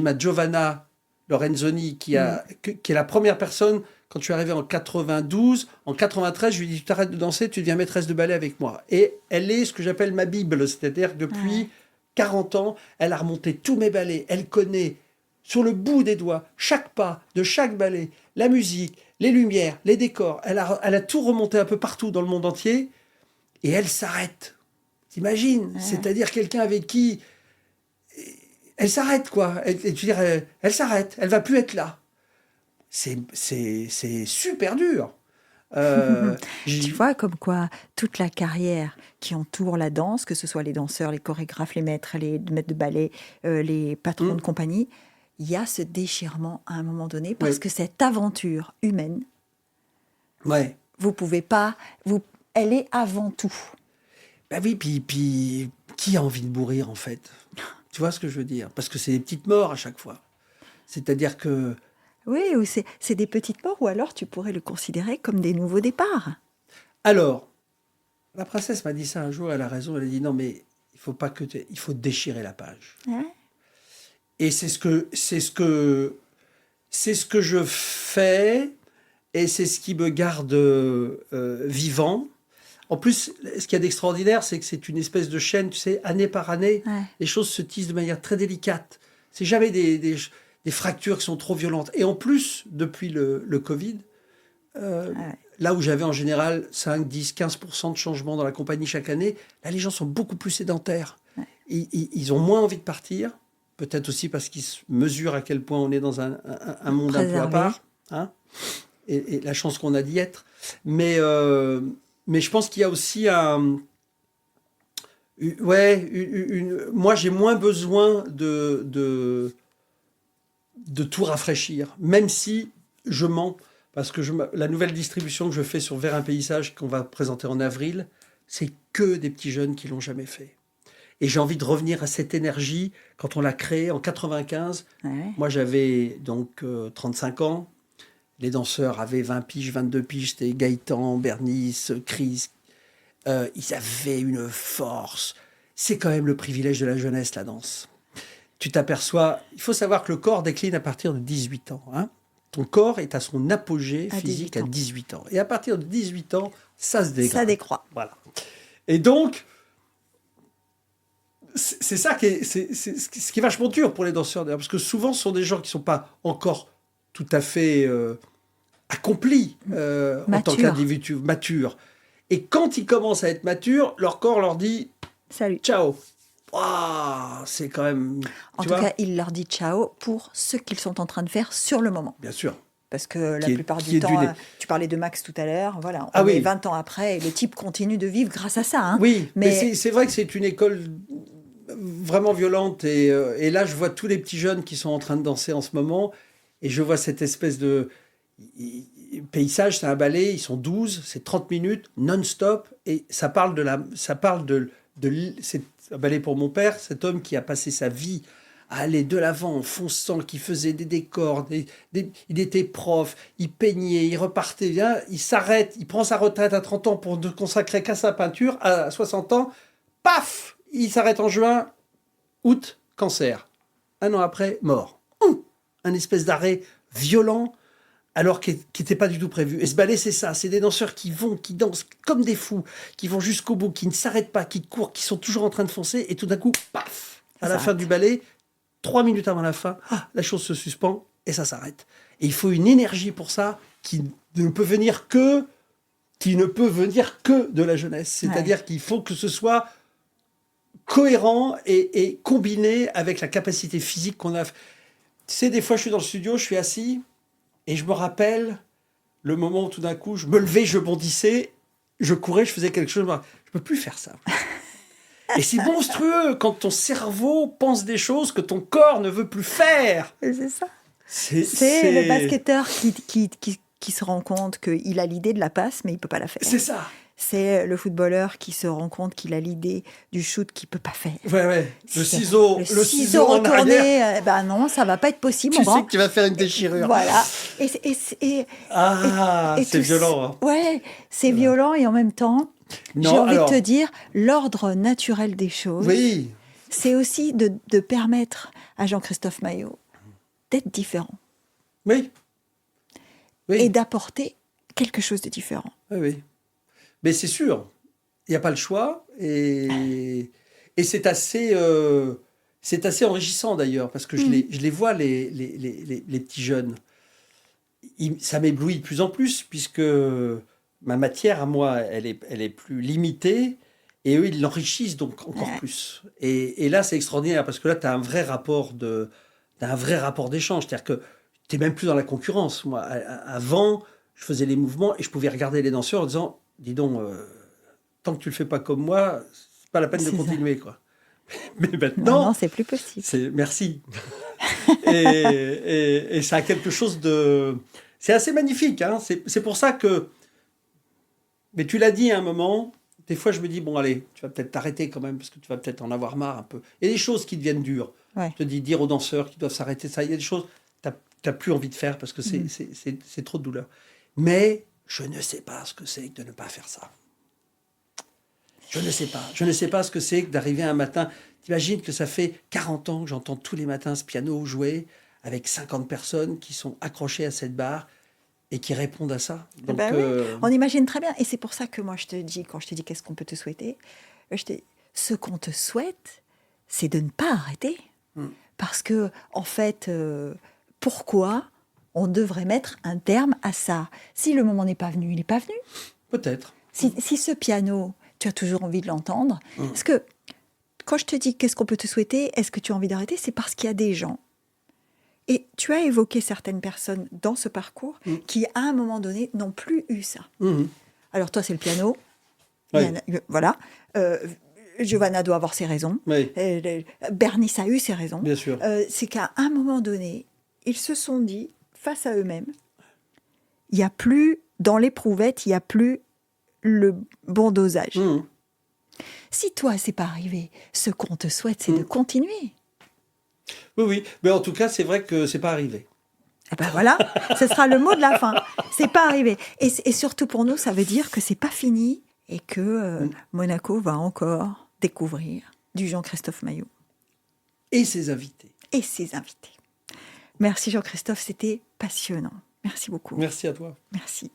ma Giovanna Lorenzoni qui est la première personne, quand je suis arrivé en 92, en 93, je lui ai dit, tu t'arrêtes de danser, tu deviens maîtresse de ballet avec moi. Et elle est ce que j'appelle ma Bible, c'est-à-dire que depuis 40 ans, elle a remonté tous mes ballets, elle connaît sur le bout des doigts chaque pas de chaque ballet, la musique, les lumières, les décors. Elle a tout remonté un peu partout dans le monde entier, et elle s'arrête. T'imagines? C'est-à-dire quelqu'un avec qui elle s'arrête, quoi. Elle s'arrête, elle va plus être là. C'est super dur. Tu vois, comme quoi, toute la carrière qui entoure la danse, que ce soit les danseurs, les chorégraphes, les maîtres de ballet, les patrons de compagnie, il y a ce déchirement à un moment donné, parce que cette aventure humaine, vous pouvez pas... elle est avant tout. Ben oui, puis qui a envie de mourir, en fait? Tu vois ce que je veux dire? Parce que c'est des petites morts à chaque fois. C'est-à-dire que... Oui, ou c'est des petites morts, ou alors tu pourrais le considérer comme des nouveaux départs. Alors, la princesse m'a dit ça un jour, elle a raison, elle a dit non, mais il faut déchirer la page. Et c'est ce que je fais, et c'est ce qui me garde vivant. En plus, ce qu'il y a d'extraordinaire, c'est que c'est une espèce de chaîne, tu sais, année par année, les choses se tissent de manière très délicate. C'est jamais des fractures qui sont trop violentes. Et en plus, depuis le Covid, là où j'avais en général 5, 10, 15% de changements dans la compagnie chaque année, là, les gens sont beaucoup plus sédentaires. Ils ont moins envie de partir. Peut-être aussi parce qu'ils mesurent à quel point on est dans un monde un peu à part. Hein. et la chance qu'on a d'y être. Mais je pense qu'il y a aussi moi, j'ai moins besoin de tout rafraîchir, même si je mens, parce que la nouvelle distribution que je fais sur Vers un paysage, qu'on va présenter en avril, c'est que des petits jeunes qui l'ont jamais fait. Et j'ai envie de revenir à cette énergie quand on l'a créée en 95. Ouais. Moi, j'avais donc 35 ans. Les danseurs avaient 20 piges, 22 piges. C'était Gaëtan, Bernice, Chris. Ils avaient une force. C'est quand même le privilège de la jeunesse, la danse. Tu t'aperçois... Il faut savoir que le corps décline à partir de 18 ans. Hein. Ton corps est à son apogée physique à 18 ans. Et à partir de 18 ans, ça se dégrade. Ça décroît. Voilà. Et donc... C'est ça qui est, ce qui est vachement dur pour les danseurs, d'ailleurs, parce que souvent, ce sont des gens qui ne sont pas encore tout à fait accomplis en tant qu'individus matures. Et quand ils commencent à être matures, leur corps leur dit « Salut. Ciao ». Waouh, c'est quand même... En tout cas, il leur dit ciao pour ce qu'ils sont en train de faire sur le moment. Bien sûr. Parce que la plupart du temps, tu parlais de Max tout à l'heure, voilà, on est 20 ans après et le type continue de vivre grâce à ça. Hein. Oui, mais c'est vrai que c'est une école... vraiment violente et là je vois tous les petits jeunes qui sont en train de danser en ce moment et je vois cette espèce de paysage, c'est un ballet, ils sont 12, c'est 30 minutes non-stop et ça parle de c'est un ballet pour mon père, cet homme qui a passé sa vie à aller de l'avant en fonçant, qui faisait des décors, il était prof, il peignait, il repartait bien, il s'arrête, il prend sa retraite à 30 ans pour ne consacrer qu'à sa peinture, à 60 ans, paf, il s'arrête en juin, août, cancer. Un an après, mort. Un espèce d'arrêt violent, alors qu'il n'était pas du tout prévu. Et ce ballet, c'est ça. C'est des danseurs qui dansent comme des fous, qui vont jusqu'au bout, qui ne s'arrêtent pas, qui courent, qui sont toujours en train de foncer. Et tout d'un coup, paf, à la fin du ballet, 3 minutes avant la fin, la chose se suspend et ça s'arrête. Et il faut une énergie pour ça qui ne peut venir que de la jeunesse. C'est-à-dire qu'il faut que ce soit cohérent et combiné avec la capacité physique qu'on a. Tu sais, des fois, je suis dans le studio, je suis assis, et je me rappelle le moment où tout d'un coup, je me levais, je bondissais, je courais, je faisais quelque chose. Je ne peux plus faire ça. Et c'est monstrueux quand ton cerveau pense des choses que ton corps ne veut plus faire. C'est ça. C'est le basketteur qui se rend compte qu'il a l'idée de la passe, mais il ne peut pas la faire. C'est ça. C'est le footballeur qui se rend compte qu'il a l'idée du shoot qu'il ne peut pas faire. Ouais. Le ciseau retourné, non, ça ne va pas être possible. Tu sais que tu vas faire une déchirure. Voilà. C'est violent. Hein. Ouais, c'est violent et en même temps, j'ai envie de te dire, l'ordre naturel des choses, c'est aussi de permettre à Jean-Christophe Maillot d'être différent. Oui. Et d'apporter quelque chose de différent. Oui. Mais c'est sûr, il n'y a pas le choix. Et c'est assez enrichissant d'ailleurs, parce que je les vois, les petits jeunes. Ça m'éblouit de plus en plus, puisque ma matière à moi, elle est plus limitée. Et eux, ils l'enrichissent donc encore plus. Et là, c'est extraordinaire, parce que là, tu as un vrai rapport d'échange. C'est-à-dire que tu n'es même plus dans la concurrence. Moi, avant, je faisais les mouvements et je pouvais regarder les danseurs en disant... Dis donc, tant que tu le fais pas comme moi, c'est pas la peine de continuer, quoi. Mais maintenant, non, c'est plus possible. Merci. et ça a quelque chose de, c'est assez magnifique. Hein. C'est pour ça que, mais tu l'as dit à un moment. Des fois, je me dis bon, allez, tu vas peut-être t'arrêter quand même parce que tu vas peut-être en avoir marre un peu. Il y a des choses qui deviennent dures. Ouais. Je te dis dire aux danseurs qu'ils doivent s'arrêter. Ça, il y a des choses t'as plus envie de faire parce que c'est trop de douleur. Mais je ne sais pas ce que c'est que de ne pas faire ça. Je ne sais pas. Je ne sais pas ce que c'est que d'arriver un matin. T'imagines que ça fait 40 ans que j'entends tous les matins ce piano jouer avec 50 personnes qui sont accrochées à cette barre et qui répondent à ça. Donc, on imagine très bien. Et c'est pour ça que moi, quand je te dis qu'est-ce qu'on peut te souhaiter, ce qu'on te souhaite, c'est de ne pas arrêter. Parce que, en fait, pourquoi on devrait mettre un terme à ça? Si le moment n'est pas venu, il n'est pas venu. Peut-être. Si ce piano, tu as toujours envie de l'entendre. Parce que quand je te dis qu'est-ce qu'on peut te souhaiter, est-ce que tu as envie d'arrêter? C'est parce qu'il y a des gens Et tu as évoqué certaines personnes dans ce parcours qui, à un moment donné, n'ont plus eu ça. Alors toi, c'est le piano. Oui. Voilà. Giovanna doit avoir ses raisons. Oui. Bernice a eu ses raisons. Bien sûr. C'est qu'à un moment donné, ils se sont dit, face à eux-mêmes, il n'y a plus, dans l'éprouvette, il n'y a plus le bon dosage. Si toi, c'est pas arrivé, ce qu'on te souhaite, c'est de continuer. Oui. Mais en tout cas, c'est vrai que c'est pas arrivé. Eh ben voilà, ce sera le mot de la fin. C'est pas arrivé. Et surtout pour nous, ça veut dire que c'est pas fini et que Monaco va encore découvrir du Jean-Christophe Maillot. Et ses invités. Et ses invités. Merci Jean-Christophe, c'était passionnant. Merci beaucoup. Merci à toi. Merci.